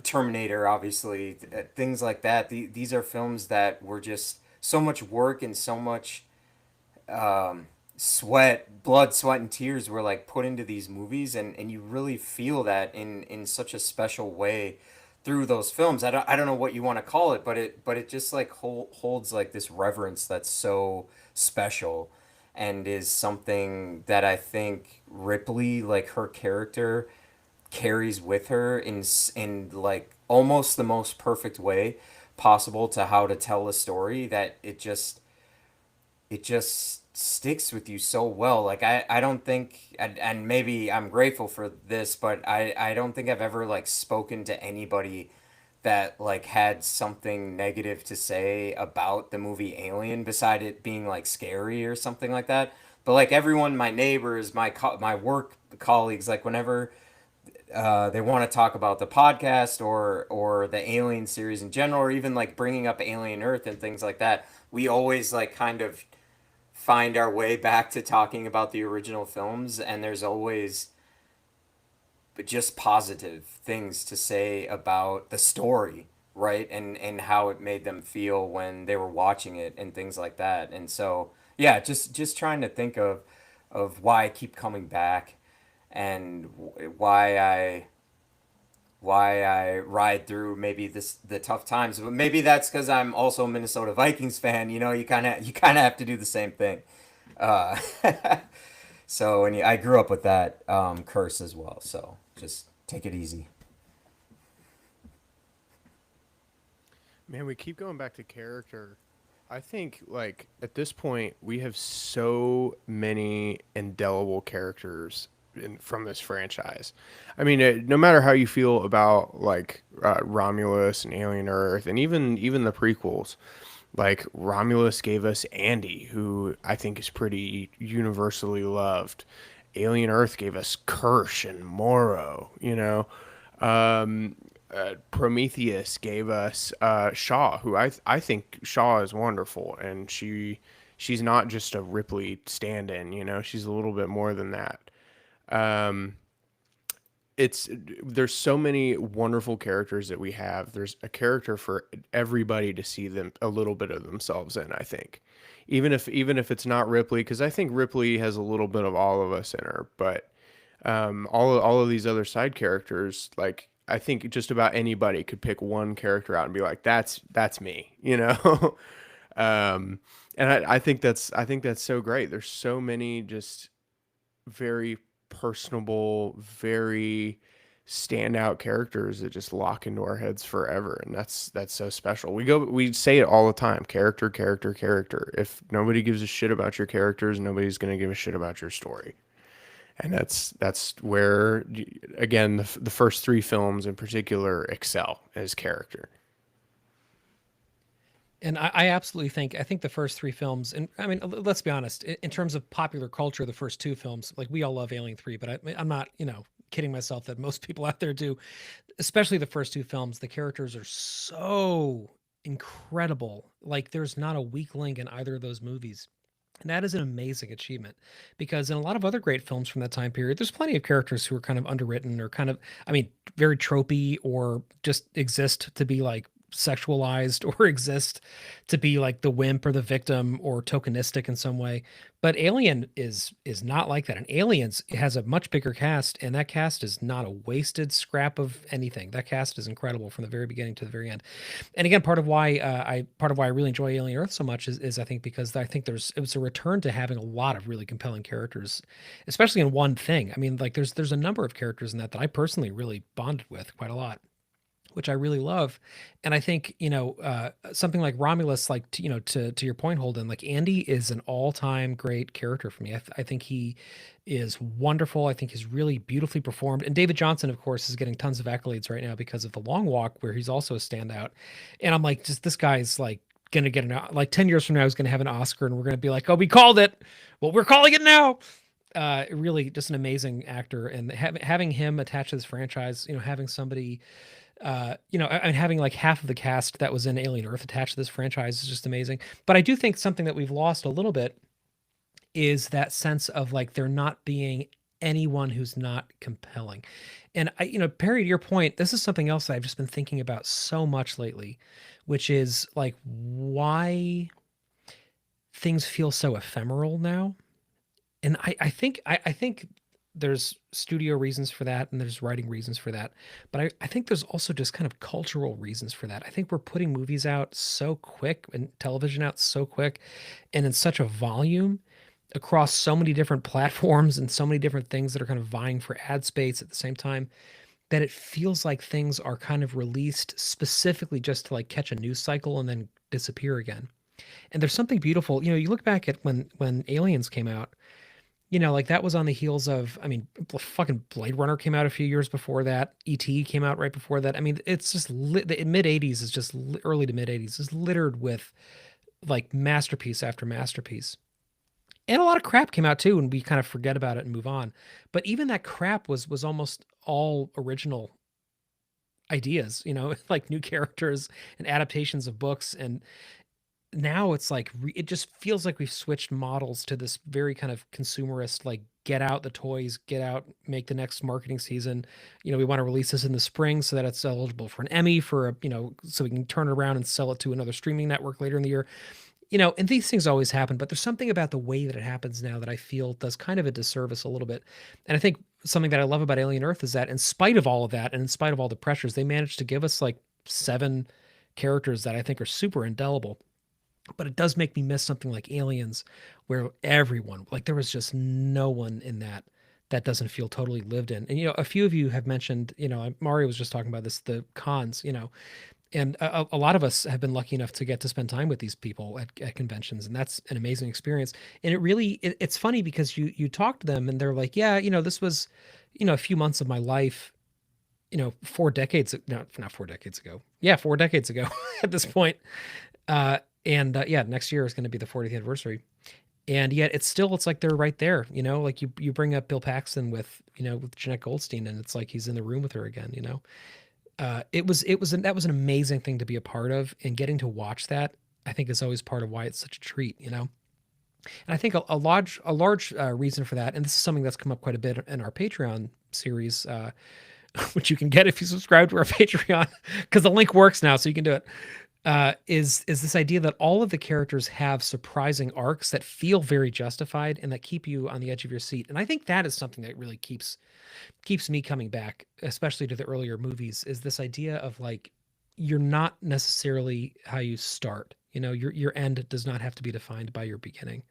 Terminator, obviously, things like that. These are films that were just so much work and so much sweat, blood, sweat, and tears were like put into these movies, and you really feel that in such a special way through those films. I don't know what you want to call it, but it just like holds like this reverence that's so special and is something that I think Ripley, like her character, carries with her in like almost the most perfect way possible to how to tell a story, that it just sticks with you so well. Like I don't think, and maybe I'm grateful for this, but I don't think I've ever like spoken to anybody that like had something negative to say about the movie Alien beside it being like scary or something like that. But like everyone, my neighbors, my work colleagues, like whenever they want to talk about the podcast or the Alien series in general, or even like bringing up Alien Earth and things like that, we always like kind of find our way back to talking about the original films, and there's always just positive things to say about the story, right? And how it made them feel when they were watching it and things like that. And so, yeah, just trying to think of why I keep coming back and why I ride through maybe the tough times. But maybe that's because I'm also a Minnesota Vikings fan. You know, you kind of have to do the same thing. Uh, so and I grew up with that curse as well. So just take it easy. Man, we keep going back to character. I think like at this point we have so many indelible characters from this franchise. I mean, no matter how you feel about like Romulus and Alien Earth, and even the prequels, like Romulus gave us Andy, who I think is pretty universally loved. Alien Earth gave us Kirsch and Morrow. Um, Prometheus gave us Shaw, who I think Shaw is wonderful, and she's not just a Ripley stand-in. She's a little bit more than that. Um, it's There's so many wonderful characters that we have. There's a character for everybody to see them a little bit of themselves in, I think. Even if it's not Ripley, because I think Ripley has a little bit of all of us in her, but all of these other side characters, like I think just about anybody could pick one character out and be like, that's me. um, and I think that's so great. There's so many just very personable, very standout characters that just lock into our heads forever, and that's so special. We say it all the time: character, character, character. If nobody gives a shit about your characters, nobody's gonna give a shit about your story. And that's where, again, the first three films in particular excel as character. And I absolutely think, I think the first three films, and I mean, let's be honest, in terms of popular culture, the first two films, like we all love Alien 3, but I'm not, kidding myself that most people out there do, especially the first two films. The characters are so incredible. Like there's not a weak link in either of those movies. And that is an amazing achievement, because in a lot of other great films from that time period, there's plenty of characters who are kind of underwritten or kind of, I mean, very tropey or just exist to be like sexualized or exist to be like the wimp or the victim or tokenistic in some way. But Alien is not like that. And Aliens has a much bigger cast, and that cast is not a wasted scrap of anything. That cast is incredible from the very beginning to the very end. And again, part of why I really enjoy Alien Earth so much is I think because I think it was a return to having a lot of really compelling characters, especially in one thing. I mean, like there's a number of characters in that I personally really bonded with quite a lot, which I really love. And I think, something like Romulus, like, to your point, Holden, like Andy is an all-time great character for me. I think he is wonderful. I think he's really beautifully performed. And David Johnson, of course, is getting tons of accolades right now because of The Long Walk, where he's also a standout. And I'm like, just this guy's like going to get like 10 years from now, he's going to have an Oscar and we're going to be like, oh, we called it. Well, we're calling it now. Really just an amazing actor, and having him attached to this franchise, having somebody, and having like half of the cast that was in Alien Earth attached to this franchise is just amazing. But I do think something that we've lost a little bit is that sense of like there not being anyone who's not compelling. And Perry, to your point, this is something else that I've just been thinking about so much lately, which is like why things feel so ephemeral now. And I think there's studio reasons for that, and there's writing reasons for that. But I think there's also just kind of cultural reasons for that. I think we're putting movies out so quick and television out so quick and in such a volume across so many different platforms and so many different things that are kind of vying for ad space at the same time, that it feels like things are kind of released specifically just to like catch a news cycle and then disappear again. And there's something beautiful. You look back at when Aliens came out, like that was on the heels of, I mean, fucking Blade Runner came out a few years before that. E.T. came out right before that. I mean, it's just the mid 80s is just early to mid 80s is littered with like masterpiece after masterpiece. And a lot of crap came out too, and we kind of forget about it and move on. But even that crap was almost all original ideas, like new characters and adaptations of books. And now it's like it just feels like we've switched models to this very kind of consumerist, like get out the toys, get out, make the next marketing season. We want to release this in the spring so that it's eligible for an Emmy so we can turn it around and sell it to another streaming network later in the year. And these things always happen, but there's something about the way that it happens now that I feel does kind of a disservice a little bit. And I think something that I love about Alien Earth is that in spite of all of that and in spite of all the pressures, they managed to give us like 7 characters that I think are super indelible. But it does make me miss something like Aliens, where everyone, like there was just no one in that doesn't feel totally lived in. And, a few of you have mentioned, Mario was just talking about this, the cons, and a lot of us have been lucky enough to get to spend time with these people at conventions. And that's an amazing experience. And it's funny because you talk to them and they're like, yeah, this was, a few months of my life, 4 decades, no, not 4 decades ago. Yeah, 4 decades ago at this point. Next year is going to be the 40th anniversary. And yet it's like they're right there, like you bring up Bill Paxton with Jeanette Goldstein, and it's like he's in the room with her again, that was an amazing thing to be a part of, and getting to watch that, I think, is always part of why it's such a treat, And I think a large reason for that, and this is something that's come up quite a bit in our Patreon series, which you can get if you subscribe to our Patreon, because the link works now, so you can do it. Is this idea that all of the characters have surprising arcs that feel very justified and that keep you on the edge of your seat. And I think that is something that really keeps me coming back, especially to the earlier movies, is this idea of like, you're not necessarily how you start, your end does not have to be defined by your beginning.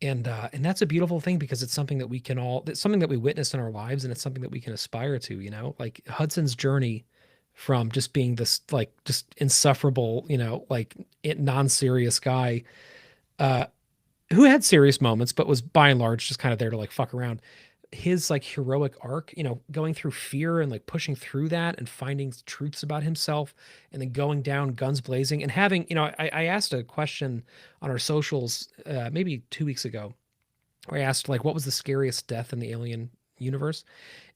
And that's a beautiful thing, because it's something that it's something that we witness in our lives, and it's something that we can aspire to, like Hudson's journey from just being this like just insufferable, like non-serious guy, who had serious moments, but was by and large just kind of there to like fuck around. His like heroic arc, going through fear and like pushing through that and finding truths about himself, and then going down guns blazing and having, I asked a question on our socials maybe 2 weeks ago, where I asked like, what was the scariest death in the Alien universe?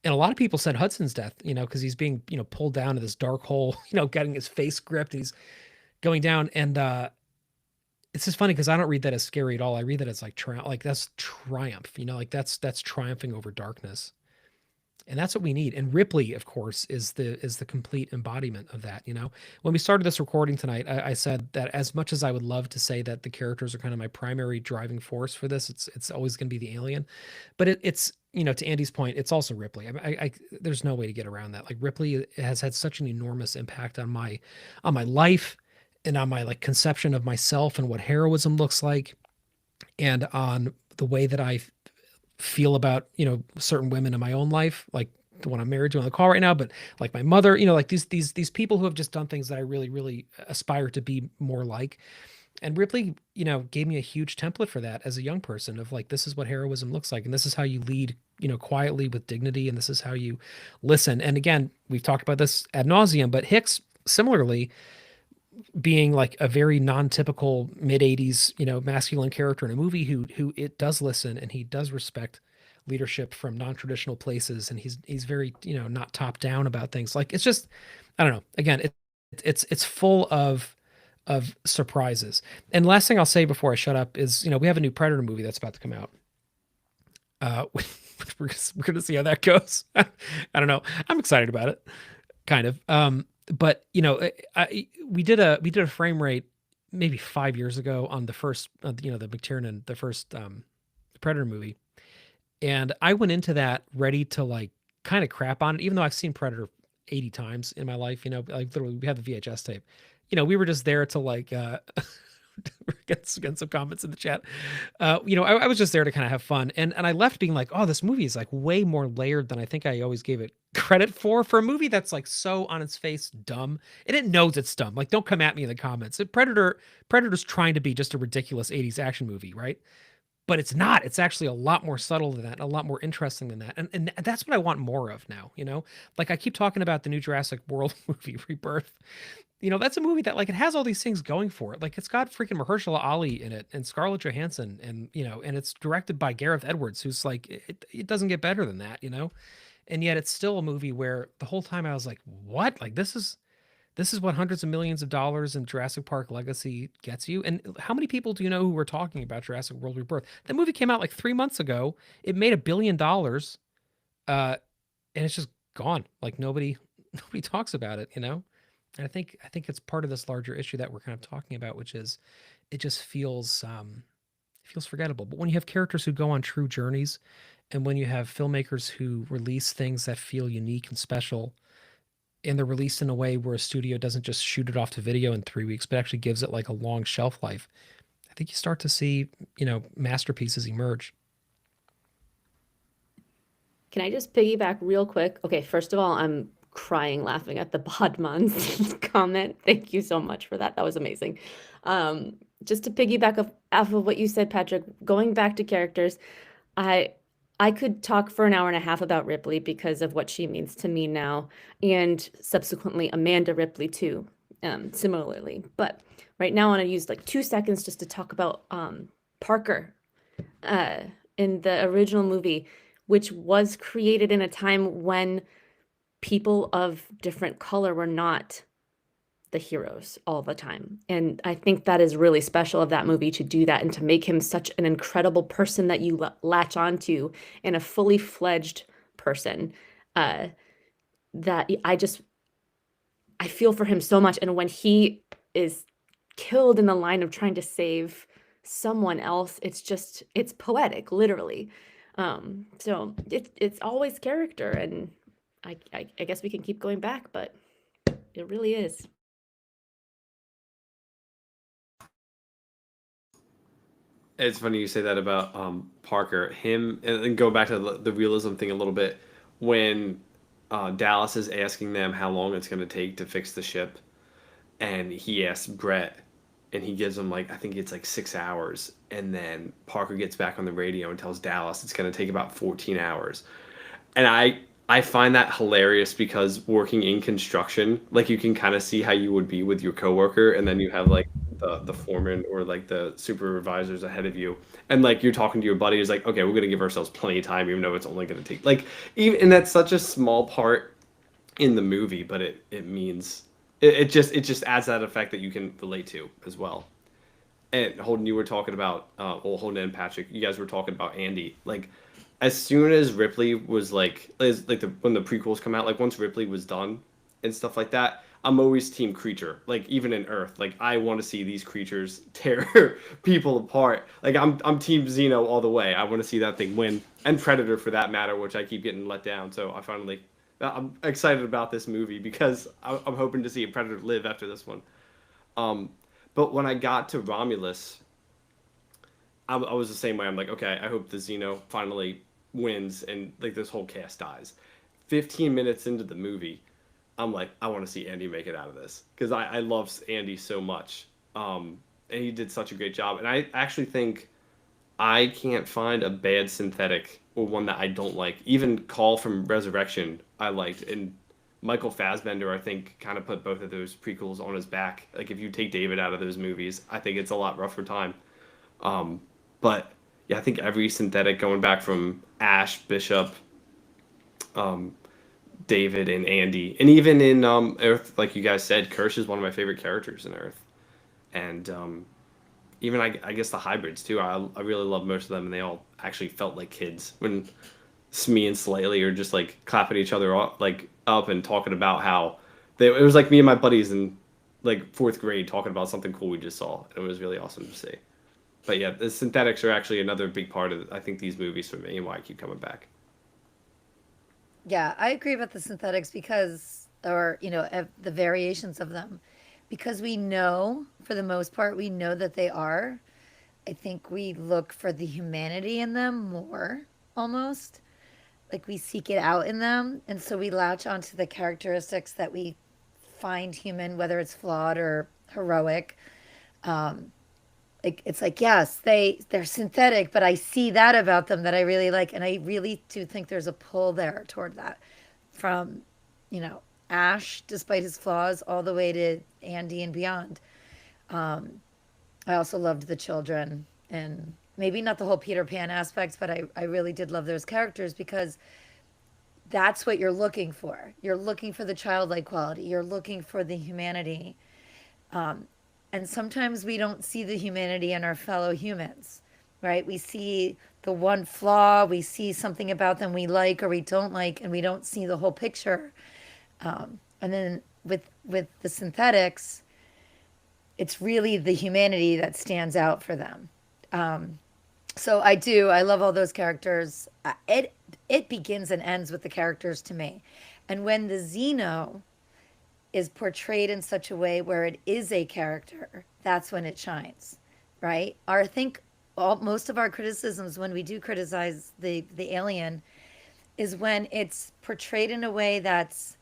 And a lot of people said Hudson's death, because he's being, pulled down to this dark hole, getting his face gripped. He's going down. And it's just funny because I don't read that as scary at all. I read that as like that's triumph, like that's triumphing over darkness. And that's what we need. And Ripley, of course, is the complete embodiment of that. When we started this recording tonight, I said that as much as I would love to say that the characters are kind of my primary driving force for this, it's always going to be the alien. But it's to Andy's point, it's also Ripley. There's no way to get around that. Like, Ripley has had such an enormous impact on my life and on my conception of myself and what heroism looks like, and on the way that I feel about certain women in my own life, like the one I'm married to on the call right now, but like my mother, like these people who have just done things that I really, really aspire to be more like. And Ripley, gave me a huge template for that as a young person, of like, this is what heroism looks like, and this is how you lead, quietly with dignity, and this is how you listen. And again, we've talked about this ad nauseum, but Hicks, similarly, being like a very non-typical mid-80s, masculine character in a movie who it does listen, and he does respect leadership from non-traditional places, and he's very, not top down about things. Like, it's just, I don't know. Again, it's full of surprises. And last thing I'll say before I shut up is, we have a new Predator movie that's about to come out. We're gonna see how that goes. I don't know. I'm excited about it, kind of. But we did a frame rate maybe 5 years ago on the first, the McTiernan, the first Predator movie, and I went into that ready to kind of crap on it, even though I've seen Predator 80 times in my life. Literally, we have the VHS tape. We were just there to get some comments in the chat. I was just there to kind of have fun, and I left being like, oh, this movie is way more layered than I think I always gave it credit for a movie that's so on its face dumb, and it knows it's dumb. Don't come at me in the comments. Predator's trying to be just a ridiculous 80s action movie, right? But it's not. It's actually a lot more subtle than that, a lot more interesting than that. And that's what I want more of now, I keep talking about the new Jurassic World movie, Rebirth. That's a movie that it has all these things going for it. It's got freaking Mahershala Ali in it, and Scarlett Johansson, and and it's directed by Gareth Edwards, who's it doesn't get better than that, and yet it's still a movie where the whole time I was like, what? This is what hundreds of millions of dollars in Jurassic Park Legacy gets you. And how many people do you know who were talking about Jurassic World Rebirth? That movie came out 3 months ago. It made $1 billion, and it's just gone. Nobody talks about it, And I think it's part of this larger issue that we're kind of talking about, which is it just feels forgettable. But when you have characters who go on true journeys, and when you have filmmakers who release things that feel unique and special, and they're released in a way where a studio doesn't just shoot it off to video in 3 weeks, but actually gives it a long shelf life, I think you start to see, masterpieces emerge. Can I just piggyback real quick? Okay, first of all, I'm crying laughing at the Bodmans comment. Thank you so much for that. That was amazing. Just to piggyback off of what you said, Patrick, going back to characters, I could talk for an hour and a half about Ripley because of what she means to me now, and subsequently Amanda Ripley too, similarly. But right now I want to use 2 seconds just to talk about Parker in the original movie, which was created in a time when people of different color were not the heroes all the time. And I think that is really special of that movie, to do that and to make him such an incredible person that you latch onto, and a fully fledged person that I feel for him so much. And when he is killed in the line of trying to save someone else, it's poetic, literally. So it's always character, and I guess we can keep going back, but it really is. It's funny you say that about Parker. Him, and go back to the realism thing a little bit. When Dallas is asking them how long it's going to take to fix the ship, and he asks Brett, and he gives him I think it's 6 hours, and then Parker gets back on the radio and tells Dallas it's going to take about 14 hours. And I find that hilarious, because working in construction, you can kind of see how you would be with your coworker, and then you have the foreman or the supervisors ahead of you, and you're talking to your buddy who's okay, we're going to give ourselves plenty of time, even though it's only going to take even, and that's such a small part in the movie, but it means it just adds that effect that you can relate to as well. And Holden, you were talking about Holden and Patrick, you guys were talking about Andy. as soon as Ripley was like, when the prequels come out, like once Ripley was done and stuff like that, I'm always team creature. Like even in Earth, like I want to see these creatures tear people apart. Like I'm team Xeno all the way. I want to see that thing win, and Predator for that matter, which I keep getting let down. So I'm excited about this movie because I'm hoping to see a Predator live after this one. Um, but when I got to Romulus, I was the same way. I'm like, okay, I hope the Xeno finally wins and like this whole cast dies. 15 minutes into the movie, I'm like, I want to see Andy make it out of this because I love Andy so much. And he did such a great job. And I actually think I can't find a bad synthetic or one that I don't like. Even Call from Resurrection, I liked. And Michael Fassbender, I think, kind of put both of those prequels on his back. Like, if you take David out of those movies, I think it's a lot rougher time. But yeah, I think every synthetic going back from Ash, Bishop, David, and Andy, and even in Earth, like you guys said, Kirsch is one of my favorite characters in Earth, and even I guess the hybrids too. I really love most of them, and they all actually felt like kids when Smee and Slightly are just like clapping each other up and talking about how it was like me and my buddies in like fourth grade talking about something cool we just saw. It was really awesome to see. But yeah, the synthetics are actually another big part of, I think, these movies for me and why I keep coming back. Yeah, I agree about the synthetics because, or, the variations of them, because we know, for the most part, we know that they are. I think we look for the humanity in them more, almost. Like we seek it out in them. And so we latch onto the characteristics that we find human, whether it's flawed or heroic. It's like, yes, they're synthetic, but I see that about them that I really like, and I really do think there's a pull there toward that, from Ash, despite his flaws, all the way to Andy and beyond. I also loved the children, and maybe not the whole Peter Pan aspect, but I really did love those characters because that's what you're looking for. You're looking for the childlike quality. You're looking for the humanity. And sometimes we don't see the humanity in our fellow humans, right? We see the one flaw, we see something about them we like or we don't like, and we don't see the whole picture. And then with the synthetics, it's really the humanity that stands out for them. So I love all those characters. It begins and ends with the characters to me. And when the Xeno is portrayed in such a way where it is a character, that's when it shines, right? I think most of our criticisms when we do criticize the alien is when it's portrayed in a way that's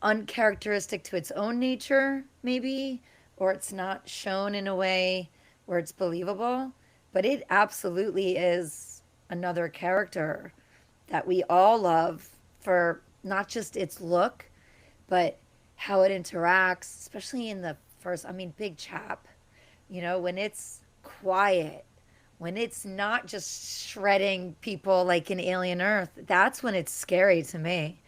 uncharacteristic to its own nature, maybe, or it's not shown in a way where it's believable. But it absolutely is another character that we all love for not just its look, but how it interacts, especially in the first, Big Chap, when it's quiet, when it's not just shredding people like in Alien Earth, that's when it's scary to me.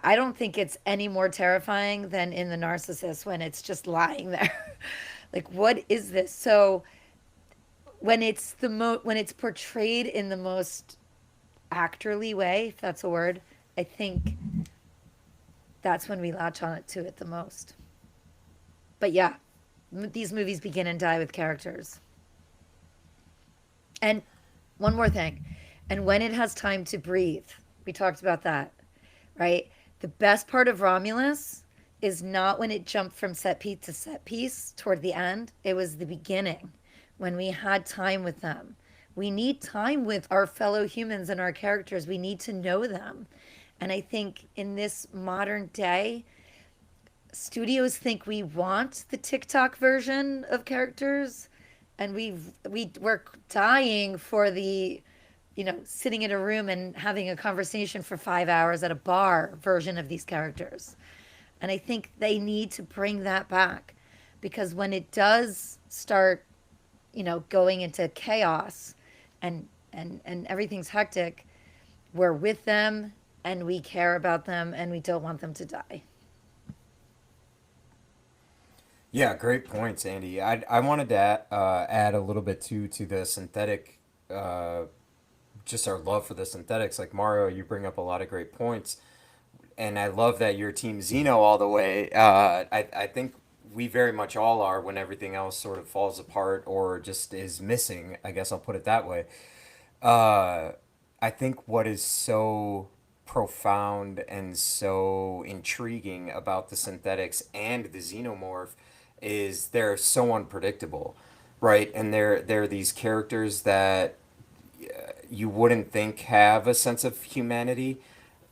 I don't think it's any more terrifying than in The Narcissist when it's just lying there. Like, what is this? So when it's when it's portrayed in the most actorly way, if that's a word, I think that's when we latch on to it the most. But yeah, these movies begin and die with characters. And one more thing, and when it has time to breathe, we talked about that, right? The best part of Romulus is not when it jumped from set piece to set piece toward the end. It was the beginning, when we had time with them. We need time with our fellow humans and our characters. We need to know them. And I think in this modern day, studios think we want the TikTok version of characters, and we're dying for the, sitting in a room and having a conversation for 5 hours at a bar version of these characters. And I think they need to bring that back, because when it does start, going into chaos and everything's hectic, we're with them and we care about them and we don't want them to die. Yeah, great points, Andy. I wanted to add a little bit to the synthetic just our love for the synthetics. Like Mario, you bring up a lot of great points, and I love that you're Team Xeno all the way. I think we very much all are when everything else sort of falls apart or just is missing. I guess I'll put it that way. Uh, I think what is so profound and so intriguing about the synthetics and the xenomorph is they're so unpredictable, right? And they're these characters that you wouldn't think have a sense of humanity.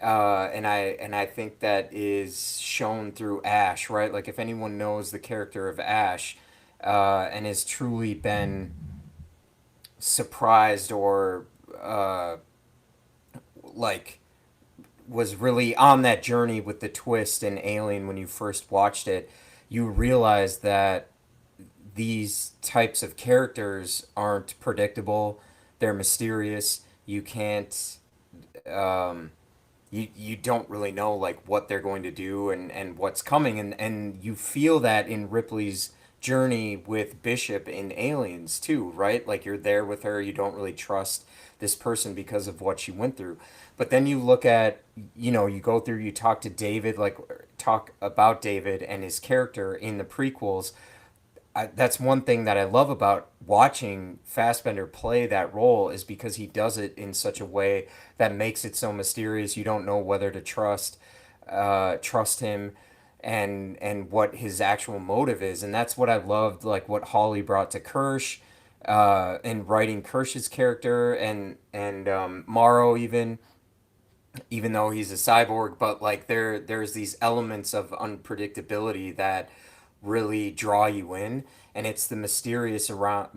And I think that is shown through Ash, right? Like if anyone knows the character of Ash, and has truly been surprised or uh, like was really on that journey with the twist in Alien when you first watched it, you realize that these types of characters aren't predictable. They're mysterious. You can't um, you don't really know like what they're going to do and what's coming, and you feel that in Ripley's journey with Bishop in Aliens too, right? Like you're there with her, you don't really trust this person because of what she went through. But then you look at, you go through, you talk to David, like talk about David and his character in the prequels. That's one thing that I love about watching Fassbender play that role is because he does it in such a way that makes it so mysterious. You don't know whether to trust him, and what his actual motive is, and that's what I loved, like what Hawley brought to Kirsch, in writing Kirsch's character, and Morrow even though he's a cyborg, but like there's these elements of unpredictability that really draw you in, and it's the mysterious around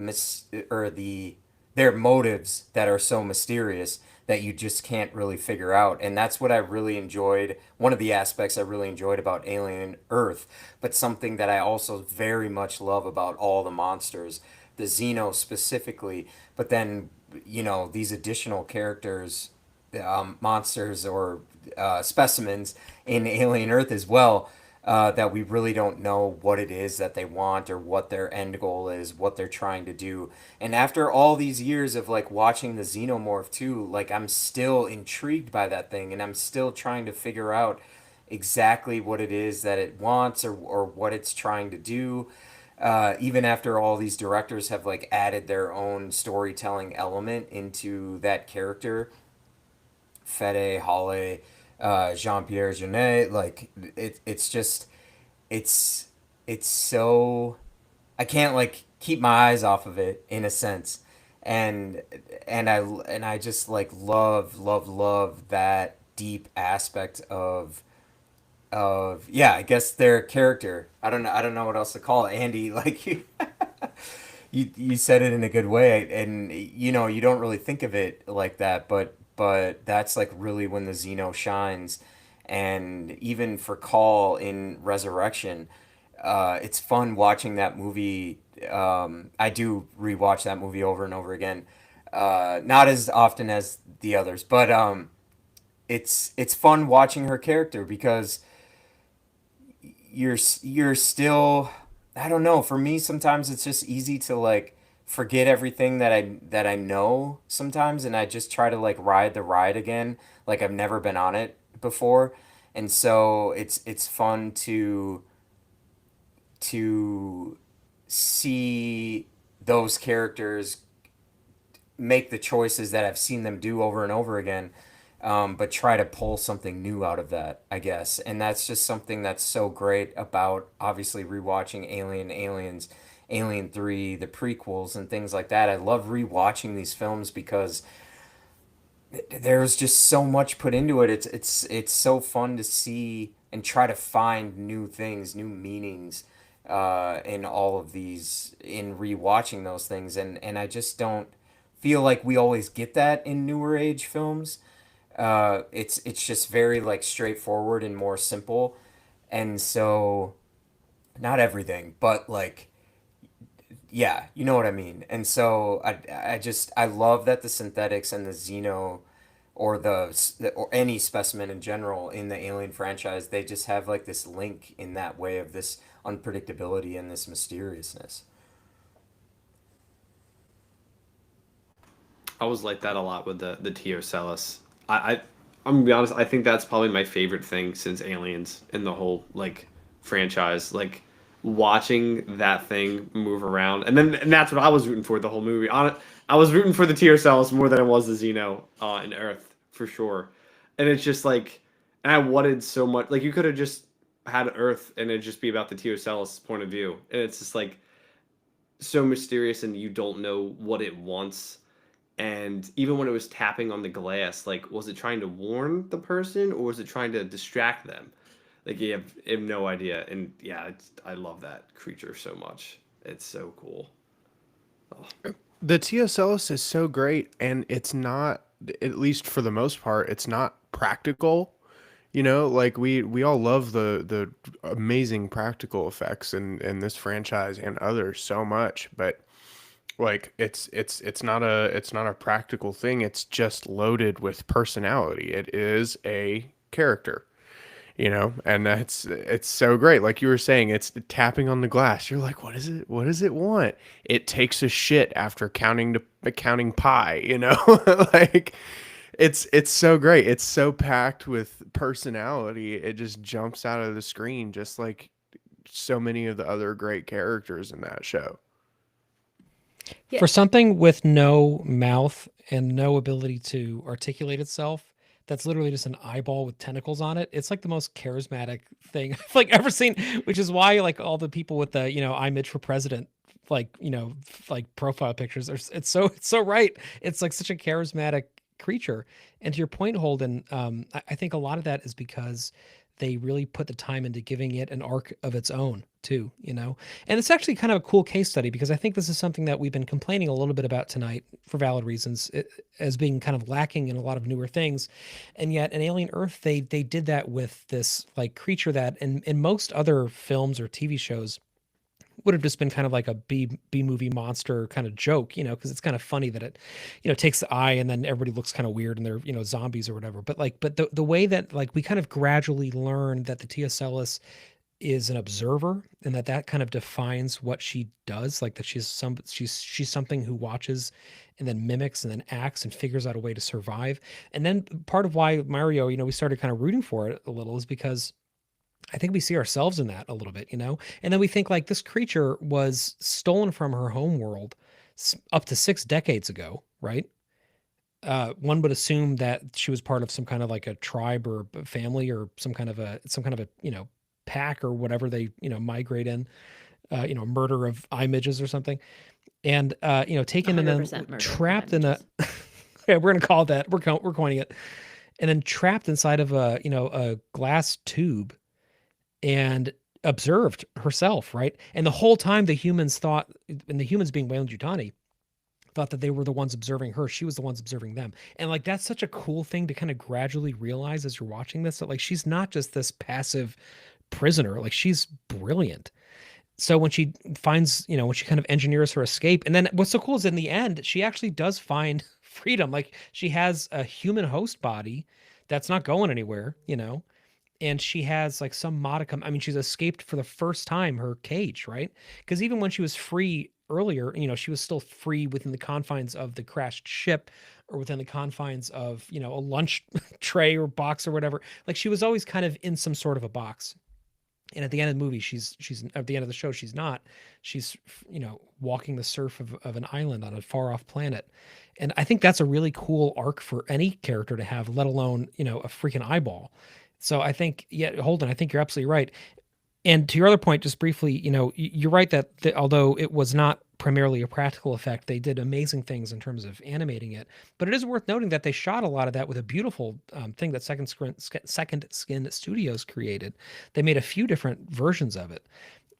or their motives that are so mysterious that you just can't really figure out. And that's what I really enjoyed, one of the aspects I really enjoyed about Alien Earth, but something that I also very much love about all the monsters, the Xeno specifically, but then these additional characters, monsters or specimens in Alien Earth as well, that we really don't know what it is that they want or what their end goal is, what they're trying to do. And after all these years of like watching the Xenomorph too, like I'm still intrigued by that thing, and I'm still trying to figure out exactly what it is that it wants, or what it's trying to do. Even after all these directors have like added their own storytelling element into that character, Fede, Halle, Jean-Pierre Jeunet, like it's just it's it's so I can't like keep my eyes off of it in a sense, and and I just like love that deep aspect of yeah, I guess their character. I don't know what else to call it, Andy. Like you said it in a good way, and you don't really think of it like that, but that's like really when the Xeno shines. And even for Call in Resurrection, it's fun watching that movie. I do rewatch that movie over and over again, not as often as the others, but it's fun watching her character because you're still, I don't know, for me sometimes it's just easy to like forget everything that I know sometimes, and I just try to like ride the ride again like I've never been on it before. And so it's fun to see those characters make the choices that I've seen them do over and over again, but try to pull something new out of that, I guess. And that's just something that's so great about obviously rewatching Aliens, Alien 3, the prequels, and things like that. I love rewatching these films because there's just so much put into it. It's so fun to see and try to find new things, new meanings, in all of these, in rewatching those things, and I just don't feel like we always get that in newer age films. It's just very like straightforward and more simple, and so not everything, but like yeah, you know what I mean. And so I love that the synthetics and the Xeno, or or any specimen in general in the Alien franchise, they just have like this link in that way of this unpredictability and this mysteriousness. I was like that a lot with the Teocellus. I'm gonna be honest. I think that's probably my favorite thing since Aliens in the whole like franchise. Like watching that thing move around, and that's what I was rooting for the whole movie. I was rooting for the Teocellus more than I was the Xeno in Earth for sure. And it's just like, and I wanted so much. Like you could have just had Earth and it'd just be about the Teocellus point of view, and it's just like so mysterious, and you don't know what it wants. And even when it was tapping on the glass, like, was it trying to warn the person or was it trying to distract them? Like, you have no idea. And yeah, I love that creature so much. It's so cool. Oh. The TSLS is so great, and it's not, at least for the most part, it's not practical. You know, like we all love the amazing practical effects in this franchise and others so much, but like it's not a practical thing. It's just loaded with personality. It is a character, you know, and it's so great. Like you were saying, it's tapping on the glass. You're like, what is it? What does it want? It takes a shit after counting pi, you know? Like it's so great. It's so packed with personality. It just jumps out of the screen just like so many of the other great characters in that show. Yeah. For something with no mouth and no ability to articulate itself, that's literally just an eyeball with tentacles on it. It's like the most charismatic thing I've like ever seen, which is why like all the people with the, I'm Mitch for president, like, like profile pictures are, it's so right. It's like such a charismatic creature. And to your point, Holden, I think a lot of that is because they really put the time into giving it an arc of its own too, and it's actually kind of a cool case study because I think this is something that we've been complaining a little bit about tonight for valid reasons as being kind of lacking in a lot of newer things. And yet in Alien Earth, they did that with this like creature that in most other films or TV shows would have just been kind of like a B movie monster kind of joke, because it's kind of funny that it, takes the eye and then everybody looks kind of weird and they're, zombies or whatever. But the way that like we kind of gradually learn that the TSLS is an observer and that kind of defines what she does, like that she's something who watches and then mimics and then acts and figures out a way to survive. And then part of why Mario, we started kind of rooting for it a little is because I think we see ourselves in that a little bit, and then we think like this creature was stolen from her home world up to 6 decades ago, right? One would assume that she was part of some kind of like a tribe or a family or some kind of a pack or whatever they migrate in, murder of eye midges or something, and taken and then trapped in a yeah, we're gonna call it that, we're coining it, and then trapped inside of a glass tube and observed herself, right? And the whole time the humans thought, and the humans being Weyland-Yutani, thought that they were the ones observing her. She was the ones observing them. And like, that's such a cool thing to kind of gradually realize as you're watching this, that like, she's not just this passive prisoner, like she's brilliant. So when she finds, when she kind of engineers her escape, and then what's so cool is in the end, she actually does find freedom. Like she has a human host body that's not going anywhere, and she has like some modicum. I mean, she's escaped for the first time her cage, right? Because even when she was free earlier, she was still free within the confines of the crashed ship or within the confines of, a lunch tray or box or whatever. Like she was always kind of in some sort of a box. And at the end of the movie, she's at the end of the show, she's not. She's, walking the surf of an island on a far off planet. And I think that's a really cool arc for any character to have, let alone, a freaking eyeball. So I think, yeah, Holden, I think you're absolutely right. And to your other point, just briefly, you're right that although it was not primarily a practical effect, they did amazing things in terms of animating it. But it is worth noting that they shot a lot of that with a beautiful thing that Second Skin Studios created. They made a few different versions of it.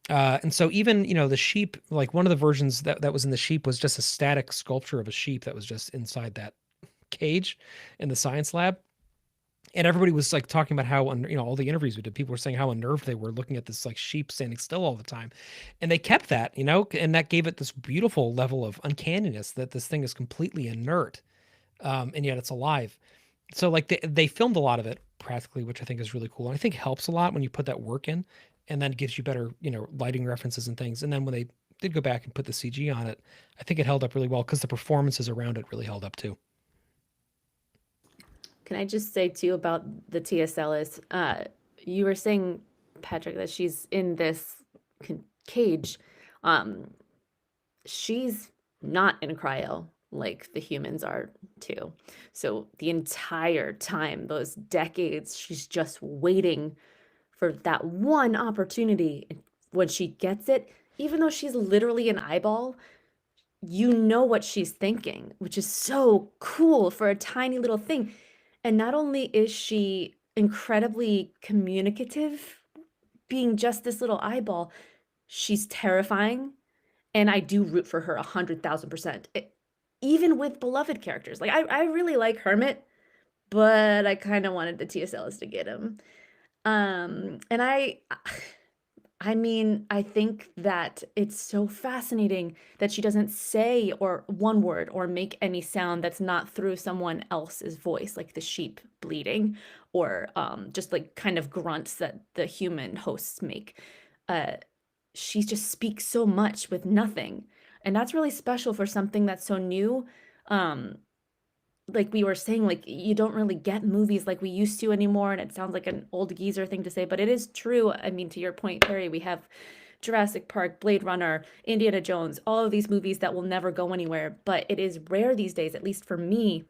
And so even, the sheep, like one of the versions that was in the sheep was just a static sculpture of a sheep that was just inside that cage in the science lab. And everybody was like talking about how, all the interviews we did, people were saying how unnerved they were looking at this like sheep standing still all the time. And they kept that, and that gave it this beautiful level of uncanniness that this thing is completely inert. And yet it's alive. So like they filmed a lot of it practically, which I think is really cool. And I think helps a lot when you put that work in, and then gives you better, lighting references and things. And then when they did go back and put the CG on it, I think it held up really well because the performances around it really held up too. Can I just say too about the T.S. Ellis? You were saying, Patrick, that she's in this cage. Um, she's not in cryo like the humans are too. So the entire time, those decades, she's just waiting for that one opportunity. And when she gets it, even though she's literally an eyeball, you know what she's thinking, which is so cool for a tiny little thing. And not only is she incredibly communicative, being just this little eyeball, she's terrifying. And I do root for her 100,000%. Even with beloved characters. Like, I really like Hermit, but I kind of wanted the T.S. Ellis to get him. And I mean, I think that it's so fascinating that she doesn't say or one word or make any sound that's not through someone else's voice, like the sheep bleating or just like kind of grunts that the human hosts make. She just speaks so much with nothing. And that's really special for something that's so new. Like we were saying, like you don't really get movies like we used to anymore, and it sounds like an old geezer thing to say, but it is true. I mean, to your point, Perry, we have Jurassic Park, Blade Runner, Indiana Jones, all of these movies that will never go anywhere, but it is rare these days, at least for me,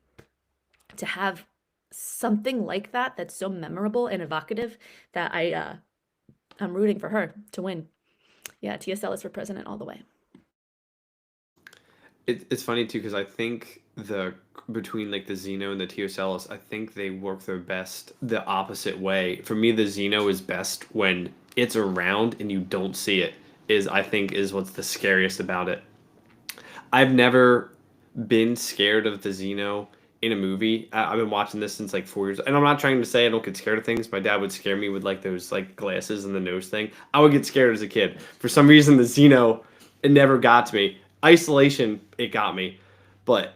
to have something like that that's so memorable and evocative that I'm rooting for her to win. Yeah, T.S. Ellis for president all the way. It's funny too because I think between like the Xeno and the T.S. Ellis, I think they work their best the opposite way. For me, the Xeno is best when it's around and you don't see it. I think is what's the scariest about it. I've never been scared of the Xeno in a movie. I've been watching this since like 4 years, and I'm not trying to say I don't get scared of things. My dad would scare me with like those like glasses and the nose thing. I would get scared as a kid. For some reason, the Xeno, it never got to me. Isolation, it got me. But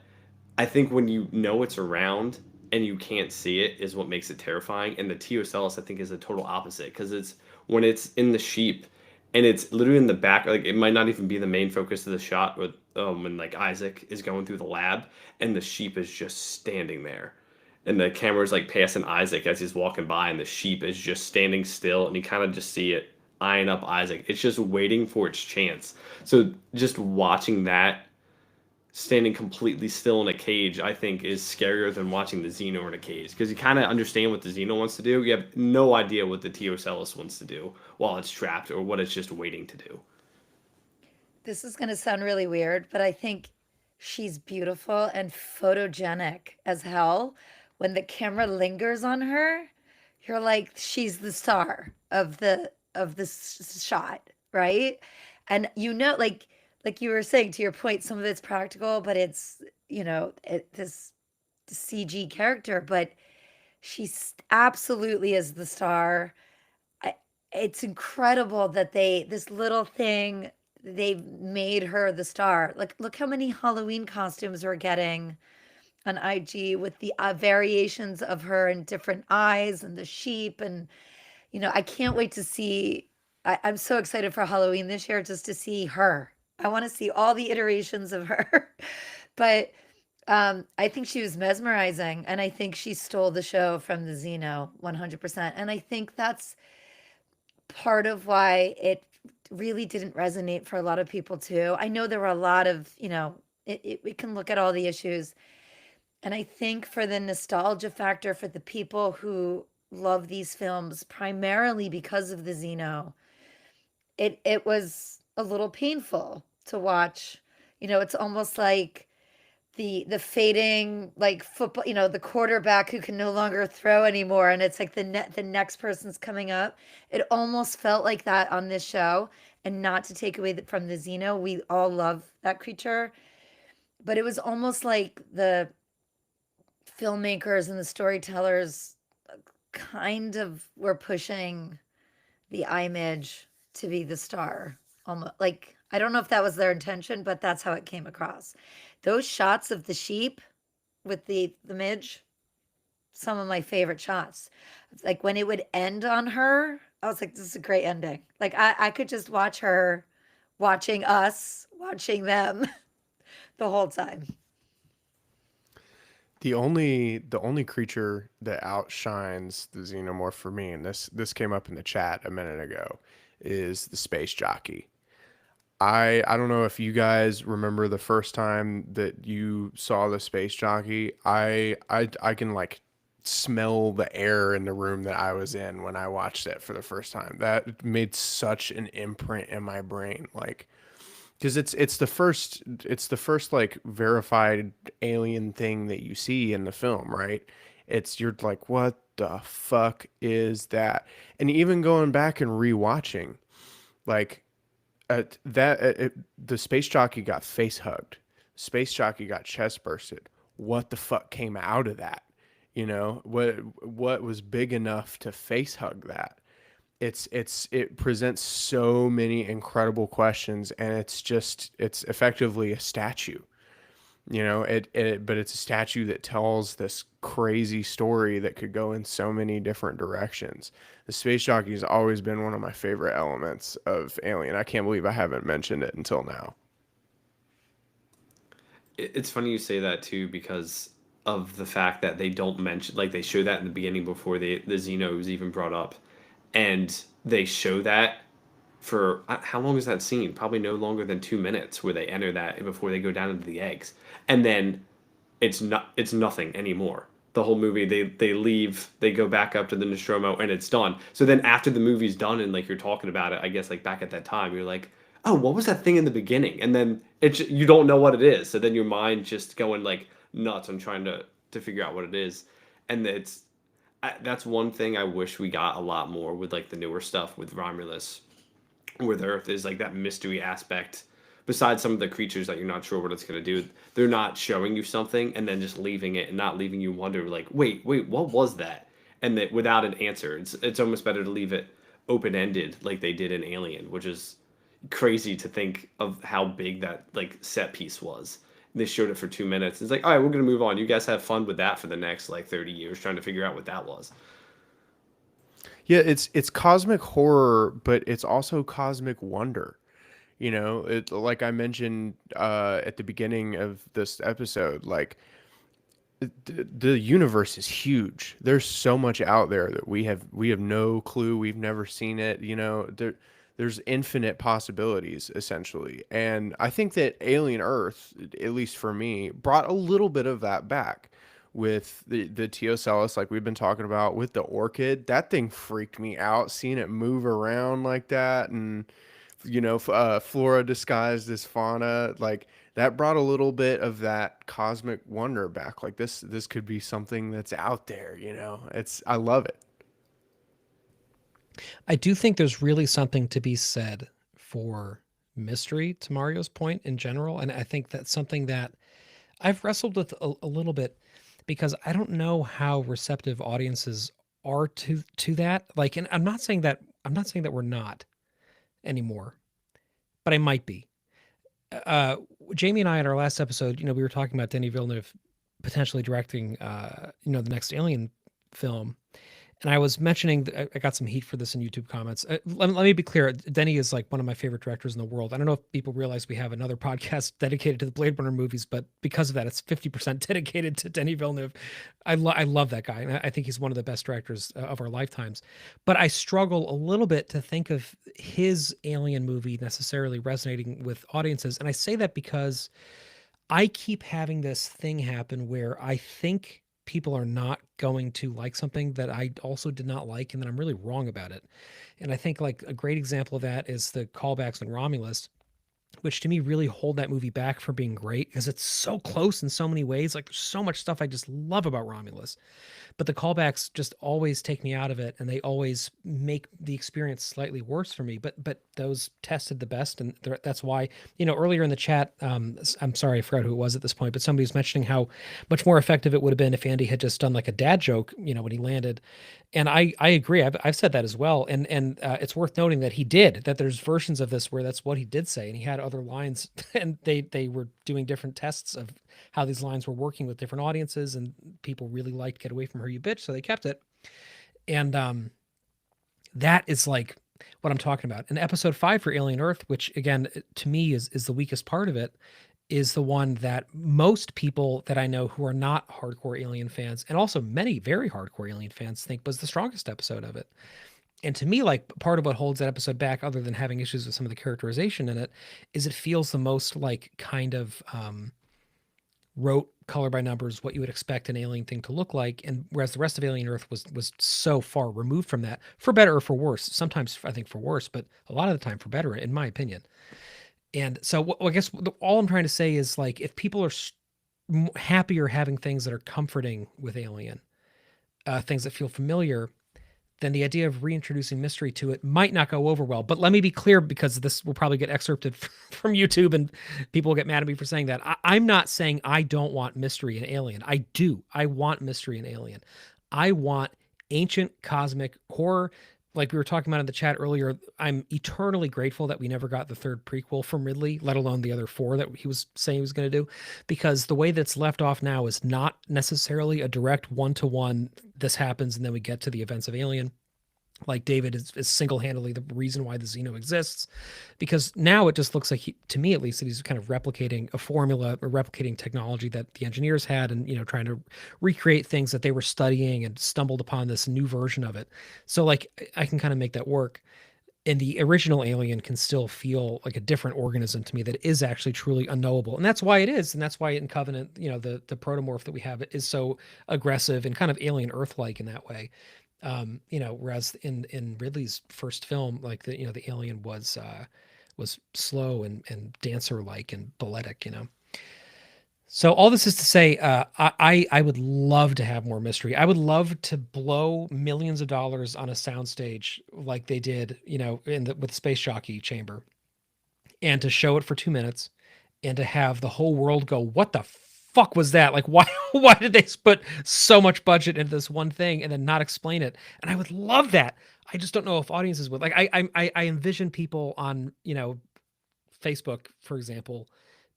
I think when you know it's around and you can't see it is what makes it terrifying. And the T.S. Ellis, I think, is the total opposite because it's when it's in the sheep and it's literally in the back, like it might not even be the main focus of the shot with when like Isaac is going through the lab and the sheep is just standing there. And the camera's like passing Isaac as he's walking by and the sheep is just standing still and you kind of just see it eyeing up Isaac. It's just waiting for its chance. So just watching that standing completely still in a cage, I think, is scarier than watching the Xeno in a cage because you kind of understand what the Xeno wants to do. You have no idea what the T.S. Ellis wants to do while it's trapped or what it's just waiting to do. This is going to sound really weird, but I think she's beautiful and photogenic as hell. When the camera lingers on her, you're like, she's the star of this shot, right? And you know, like you were saying, to your point, some of it's practical, but it's this CG character, but she's absolutely is the star. It's incredible that this little thing, they've made her the star. Like, look how many Halloween costumes we're getting on IG with the variations of her in different eyes and the sheep. And, I can't wait to see. I'm so excited for Halloween this year just to see her. I want to see all the iterations of her. But I think she was mesmerizing, and I think she stole the show from the Xeno 100%. And I think that's part of why it really didn't resonate for a lot of people too. I know there were a lot of, we can look at all the issues. And I think for the nostalgia factor for the people who love these films primarily because of the Xeno, it was a little painful to watch. It's almost like the fading like football, the quarterback who can no longer throw anymore, and it's like the next person's coming up. It almost felt like that on this show, and not to take away from the Xeno, we all love that creature, but it was almost like the filmmakers and the storytellers kind of were pushing the image to be the star. Almost like, I don't know if that was their intention, but that's how it came across. Those shots of the sheep with the midge, some of my favorite shots. Like when it would end on her, I was like, this is a great ending. Like I could just watch her watching us, watching them the whole time. The only creature that outshines the xenomorph for me, and this came up in the chat a minute ago, is the space jockey. I don't know if you guys remember the first time that you saw the space jockey. I can like smell the air in the room that I was in when I watched it for the first time. That made such an imprint in my brain, like because it's the first like verified alien thing that you see in the film, right? You're like, what the fuck is that? And even going back and rewatching, like the space jockey got face hugged, space jockey got chest bursted. What the fuck came out of that? What was big enough to face hug that? It presents so many incredible questions, and it's effectively a statue. But it's a statue that tells this crazy story that could go in so many different directions. The space jockey has always been one of my favorite elements of Alien. I can't believe I haven't mentioned it until now. It's funny you say that too, because of the fact that they don't mention, like they show that in the beginning before the Xeno is even brought up, and they show that for how long is that scene? Probably no longer than 2 minutes, where they enter that before they go down into the eggs, and then it's nothing anymore. The whole movie, they leave, they go back up to the Nostromo, and it's done. So then after the movie's done, and like you're talking about it, I guess like back at that time, you're like, oh, what was that thing in the beginning? And then you don't know what it is. So then your mind just going like nuts on trying to figure out what it is. And that's one thing I wish we got a lot more with like the newer stuff with Romulus, with Earth, is like that mystery aspect. Besides some of the creatures that you're not sure what it's going to do, they're not showing you something and then just leaving it and not leaving you wonder like, wait, what was that? And that without an answer, it's almost better to leave it open-ended like they did in Alien, which is crazy to think of how big that like set piece was. They showed it for 2 minutes. It's like, all right, we're going to move on. You guys have fun with that for the next like 30 years trying to figure out what that was. Yeah, it's cosmic horror, but it's also cosmic wonder. Like I mentioned at the beginning of this episode, like the universe is huge. There's so much out there that we have no clue. We've never seen it. There's infinite possibilities essentially, and I think that Alien Earth, at least for me, brought a little bit of that back with the Teocellus, like we've been talking about, with the orchid. That thing freaked me out, seeing it move around like that, and flora disguised as fauna, like that brought a little bit of that cosmic wonder back. Like this could be something that's out there. I love it. I do think there's really something to be said for mystery, to Mario's point, in general. And I think that's something that I've wrestled with a little bit, because I don't know how receptive audiences are to that. Like, and I'm not saying that we're not anymore, but I might be. Jamie and I, in our last episode, we were talking about Denis Villeneuve potentially directing, the next Alien film. And I was mentioning, I got some heat for this in YouTube comments. Let me be clear. Denny is like one of my favorite directors in the world. I don't know if people realize we have another podcast dedicated to the Blade Runner movies, but because of that, it's 50% dedicated to Denis Villeneuve. I love that guy. And I think he's one of the best directors of our lifetimes. But I struggle a little bit to think of his Alien movie necessarily resonating with audiences. And I say that because I keep having this thing happen where I think people are not going to like something that I also did not like, and then I'm really wrong about it. And I think like a great example of that is the callbacks on Romulus, which to me really hold that movie back from being great, because it's so close in so many ways. Like there's so much stuff I just love about Romulus, but the callbacks just always take me out of it, and they always make the experience slightly worse for me. But those tested the best, and that's why, earlier in the chat, I'm sorry, I forgot who it was at this point, but somebody was mentioning how much more effective it would have been if Andy had just done like a dad joke, when he landed. And I agree. I've said that as well. And it's worth noting that he did, that there's versions of this where that's what he did say. And he had other lines, and they were doing different tests of how these lines were working with different audiences, and people really liked Get Away From Her, You Bitch. So they kept it. And that is like, what I'm talking about. And episode 5 for Alien Earth, which again to me is the weakest part of it, is the one that most people that I know who are not hardcore Alien fans, and also many very hardcore Alien fans, think was the strongest episode of it. And to me, like, part of what holds that episode back, other than having issues with some of the characterization in it, is it feels the most like kind of wrote color by numbers what you would expect an alien thing to look like, and whereas the rest of Alien Earth was so far removed from that, for better or for worse. Sometimes I think for worse, but a lot of the time for better, in my opinion. And so I guess all I'm trying to say is, like, if people are happier having things that are comforting with Alien, things that feel familiar, then the idea of reintroducing mystery to it might not go over well. But let me be clear, because this will probably get excerpted from YouTube and people will get mad at me for saying that. I'm not saying I don't want mystery in Alien. I do. I want mystery in Alien. I want ancient cosmic horror. Like we were talking about in the chat earlier, I'm eternally grateful that we never got the third prequel from Ridley, let alone the other 4 that he was saying he was going to do, because the way that's left off now is not necessarily a direct one-to-one, this happens and then we get to the events of Alien. Like, David is single-handedly the reason why the Xeno exists, because now it just looks like, to me at least, that he's kind of replicating a formula or replicating technology that the engineers had, and, you know, trying to recreate things that they were studying and stumbled upon this new version of it. So, like, I can kind of make that work. And the original Alien can still feel like a different organism to me that is actually truly unknowable. And that's why it is. And that's why in Covenant, you know, the protomorph that we have is so aggressive and kind of Alien Earth-like in that way. You know, whereas in Ridley's first film, like, the, you know, the alien was slow and dancer like and balletic, you know. So all this is to say, I would love to have more mystery. I would love to blow millions of dollars on a soundstage like they did, you know, with Space Jockey Chamber, and to show it for 2 minutes, and to have the whole world go, "What the fuck was that? Like, why why did they put so much budget into this one thing and then not explain it?" And I would love that. I just don't know if audiences would. Like, I envision people on, you know, Facebook, for example,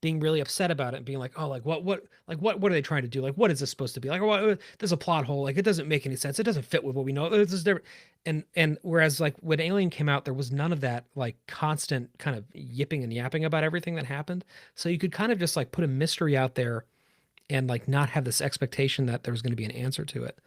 being really upset about it and being like, "Oh, like what are they trying to do? Like, what is this supposed to be? Like, what, there's a plot hole. Like, it doesn't make any sense. It doesn't fit with what we know. It's just different." And whereas, like, when Alien came out, there was none of that, like, constant kind of yipping and yapping about everything that happened. So you could kind of just, like, put a mystery out there and, like, not have this expectation that there's going to be an answer to it.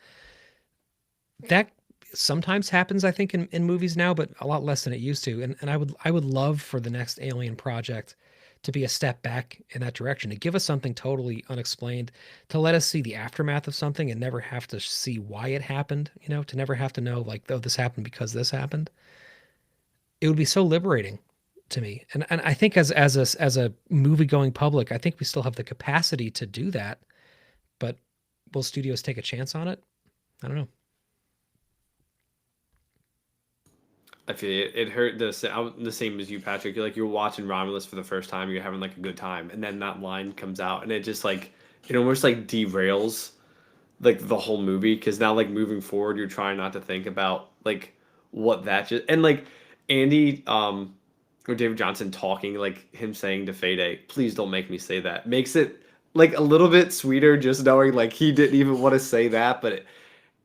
That sometimes happens, I think, in movies now, but a lot less than it used to. And I would love for the next Alien project to be a step back in that direction, to give us something totally unexplained, to let us see the aftermath of something and never have to see why it happened, you know, to never have to know, like, oh, this happened because this happened. It would be so liberating to me. And I think as a movie going public, I think we still have the capacity to do that, but will studios take a chance on it? I don't know. I feel it hurt the same as you, Patrick. You're watching Romulus for the first time, you're having like a good time, and then that line comes out, and it just like it almost like derails like the whole movie, because now like moving forward, you're trying not to think about like what that just, and like Andy or David Johnson talking, like him saying to Fede, "Please don't make me say that," makes it like a little bit sweeter, just knowing like he didn't even want to say that, but.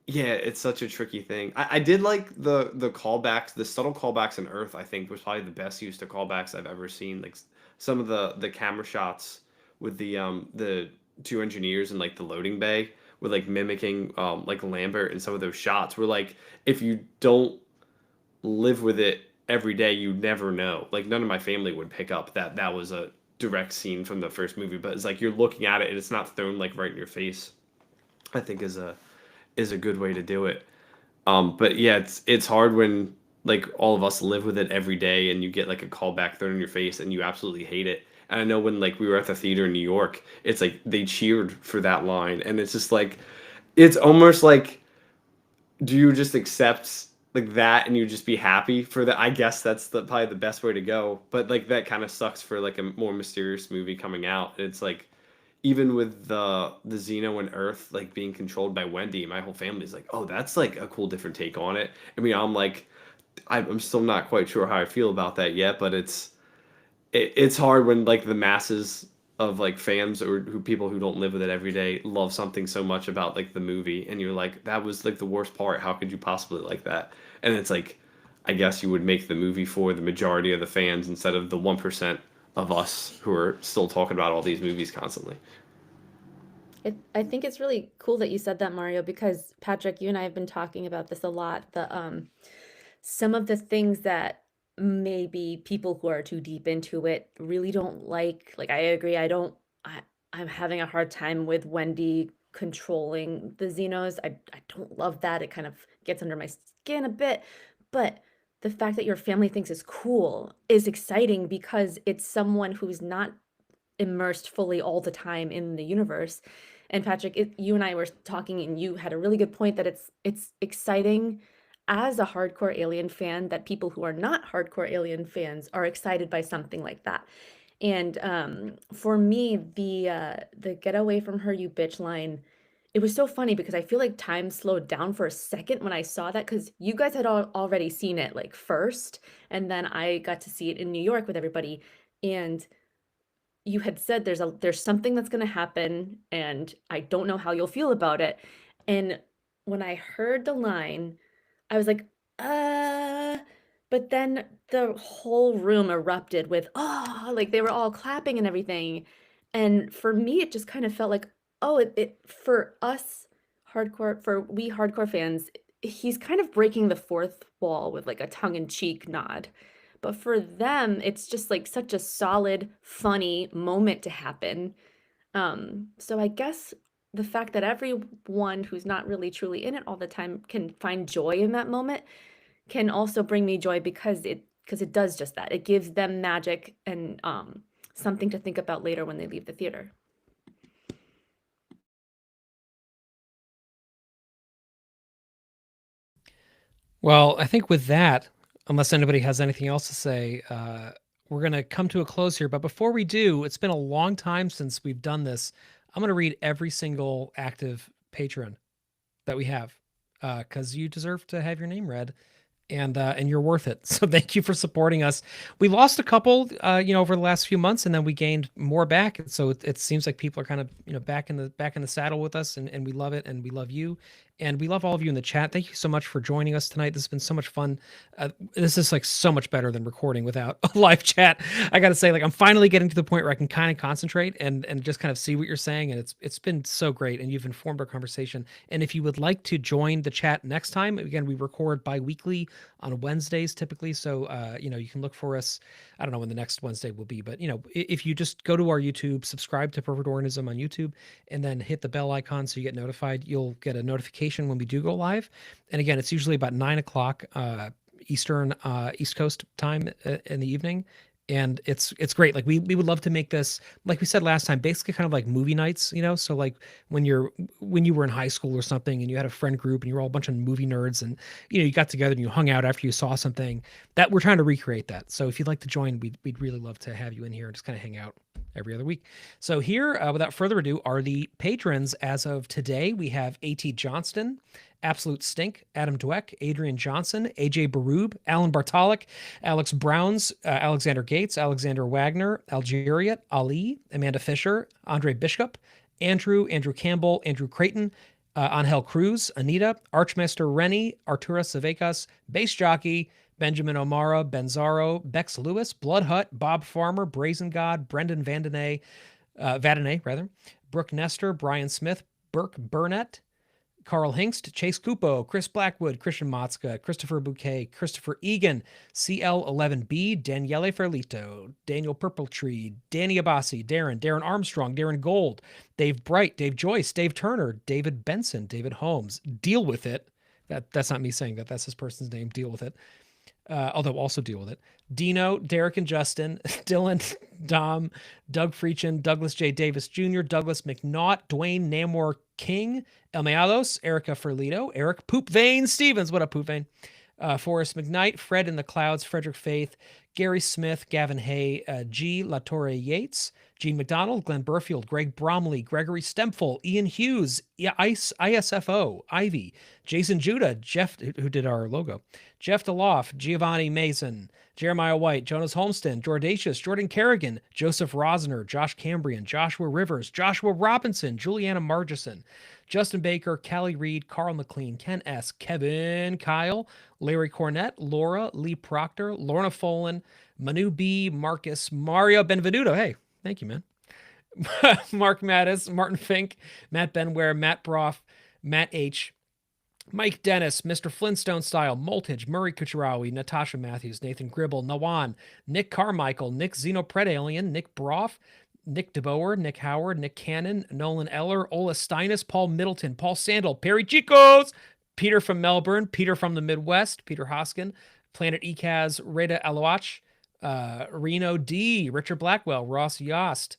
Yeah, it's such a tricky thing. I did like the callbacks, the subtle callbacks in Earth. I think was probably the best use to callbacks I've ever seen. Like some of the camera shots with the 2 engineers in like the loading bay, with like mimicking like Lambert, and some of those shots were like, if you don't live with it every day, you never know. Like none of my family would pick up that that was a direct scene from the first movie, but it's like you're looking at it and it's not thrown like right in your face. I think is a good way to do it. But yeah, it's hard when like all of us live with it every day and you get like a callback thrown in your face and you absolutely hate it. And I know when like we were at the theater in New York, it's like they cheered for that line, and it's just like it's almost like, do you just accept like that and you just be happy for that? I guess that's probably the best way to go. But like that kind of sucks for like a more mysterious movie coming out. It's like even with the Xeno and Earth like being controlled by Wendy, my whole family's like, oh, that's like a cool different take on it. I mean, I'm like, I'm still not quite sure how I feel about that yet, but it's hard when like the masses of like fans or people who don't live with it every day love something so much about like the movie, and you're like, that was like the worst part. How could you possibly like that? And it's like, I guess you would make the movie for the majority of the fans instead of the 1% of us who are still talking about all these movies constantly. I think it's really cool that you said that, Mario, because Patrick, you and I have been talking about this a lot. Some of the things that maybe people who are too deep into it really don't like. Like, I agree. I'm having a hard time with Wendy controlling the Xenos. I don't love that. It kind of gets under my skin a bit. But the fact that your family thinks is cool is exciting because it's someone who's not immersed fully all the time in the universe. And Patrick, you and I were talking, and you had a really good point that it's exciting as a hardcore Alien fan that people who are not hardcore Alien fans are excited by something like that. And for me, the "get away from her, you bitch" line, it was so funny because I feel like time slowed down for a second when I saw that, because you guys had already seen it like first, and then I got to see it in New York with everybody. And you had said there's something that's going to happen and I don't know how you'll feel about it. And when I heard the line, I was like, but then the whole room erupted with, oh, like they were all clapping and everything. And for me, it just kind of felt like, oh, it for us we hardcore fans, he's kind of breaking the fourth wall with like a tongue-in-cheek nod. But for them, it's just like such a solid, funny moment to happen. So I guess the fact that everyone who's not really truly in it all the time can find joy in that moment can also bring me joy, because it does just that. It gives them magic and something to think about later when they leave the theater. Well, I think with that, unless anybody has anything else to say, we're going to come to a close here. But before we do, it's been a long time since we've done this. I'm going to read every single active patron that we have, because you deserve to have your name read, and you're worth it. So thank you for supporting us. We lost a couple, over the last few months, and then we gained more back. So it seems like people are kind of back in the saddle with us, and we love it, and we love you. And we love all of you in the chat. Thank you so much for joining us tonight. This has been so much fun. This is like so much better than recording without a live chat. I got to say, like, I'm finally getting to the point where I can kind of concentrate and just kind of see what you're saying. And it's been so great. And you've informed our conversation. And if you would like to join the chat next time, again, we record bi-weekly on Wednesdays typically. So, you can look for us. I don't know when the next Wednesday will be, but if you just go to our YouTube, subscribe to Perfect Organism on YouTube, and then hit the bell icon so you get notified, you'll get a notification when we do go live. And again, it's usually about 9:00 Eastern, East Coast time in the evening. And it's great. Like we would love to make this, like we said last time, basically kind of like movie nights, so like when you were in high school or something and you had a friend group and you were all a bunch of movie nerds and you got together and you hung out after you saw something, that we're trying to recreate that. So if you'd like to join, we'd really love to have you in here and just kind of hang out every other week. So here, without further ado, are the patrons as of today. We have A.T. Johnston, Absolute Stink, Adam Dweck, Adrian Johnson, AJ Baroob, Alan Bartalik, Alex Browns, Alexander Gates, Alexander Wagner, Algeriat, Ali, Amanda Fisher, Andre Bishop, Andrew Campbell, Andrew Creighton, Angel Cruz, Anita, Archmaster Rennie, Arturas Savecas, Bass Jockey, Benjamin O'Mara, Benzaro, Bex Lewis, Blood Hut, Bob Farmer, Brazen God, Brendan Vandenay, Brooke Nestor, Brian Smith, Burke Burnett, Carl Hingst, Chase Cupo, Chris Blackwood, Christian Matska, Christopher Bouquet, Christopher Egan, CL11B, Daniele Ferlito, Daniel Purpletree, Danny Abassi, Darren Armstrong, Darren Gold, Dave Bright, Dave Joyce, Dave Turner, David Benson, David Holmes, Deal With It. That's not me saying that. That's his person's name. Deal With It. Although also Deal With It. Dino, Derek and Justin, Dylan, Dom, Doug Freechin, Douglas J. Davis Jr., Douglas McNaught, Dwayne Namor King, Elmeados, Erica Ferlito, Eric Poop Vein Stevens. What up, Poop Vein? Forrest McKnight, Fred in the Clouds, Frederick Faith, Gary Smith, Gavin Hay, G. Latorre Yates, Gene McDonald, Glenn Burfield, Greg Bromley, Gregory Stempful, Ian Hughes, ISFO, Ivy, Jason Judah, Jeff, who did our logo, Jeff DeLoff, Giovanni Mason, Jeremiah White, Jonas Holmston, Jordacious, Jordan Kerrigan, Joseph Rosner, Josh Cambrian, Joshua Rivers, Joshua Robinson, Juliana Margison, Justin Baker, Callie Reed, Carl McLean, Ken S., Kevin Kyle, Larry Cornett, Laura, Lee Proctor, Lorna Folan, Manu B., Marcus, Mario Benvenuto. Hey, thank you, man. Mark Mattis, Martin Fink, Matt Benware, Matt Broff, Matt H., Mike Dennis, Mr. Flintstone Style, Moltage, Murray Kucherawi, Natasha Matthews, Nathan Gribble, Nawan, Nick Carmichael, Nick Xenopred Alien, Nick Broff, Nick DeBoer, Nick Howard, Nick Cannon, Nolan Eller, Ola Steinis, Paul Middleton, Paul Sandel, Perry Chicos, Peter from Melbourne, Peter from the Midwest, Peter Hoskin, Planet Ekaz, Reda Aloach, Reno D, Richard Blackwell, Ross Yost,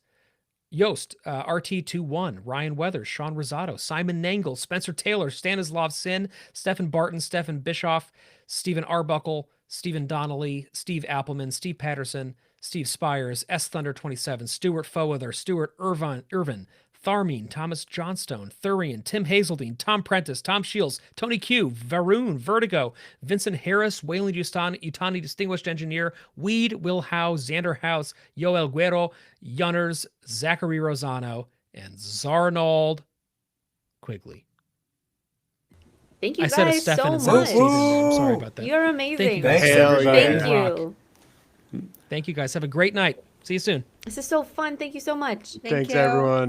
RT21, Ryan Weathers, Sean Rosado, Simon Nangle, Spencer Taylor, Stanislav Sin, Stephen Barton, Stephen Bischoff, Stephen Arbuckle, Stephen Donnelly, Steve Appleman, Steve Patterson, Steve Spires, S Thunder 27, Stuart Fowether, Stuart Irvin, Tharmine, Thomas Johnstone, Thurian, Tim Hazeldine, Tom Prentice, Tom Shields, Tony Q, Varun, Vertigo, Vincent Harris, Weyland-Yutani, Distinguished Engineer, Weed, Will Howe, Xander House, Yoel Guerrero, Yunners, Zachary Rosano, and Zarnold Quigley. Thank you I said a guys Stefan so instead of much. Steven there. I'm sorry about that. You're amazing. Thank you guys. Thanks, Hell everybody. yeah. Thank you. Thank you guys. Have a great night. See you soon. This is so fun. Thank you so much. Thank Thanks, you. everyone.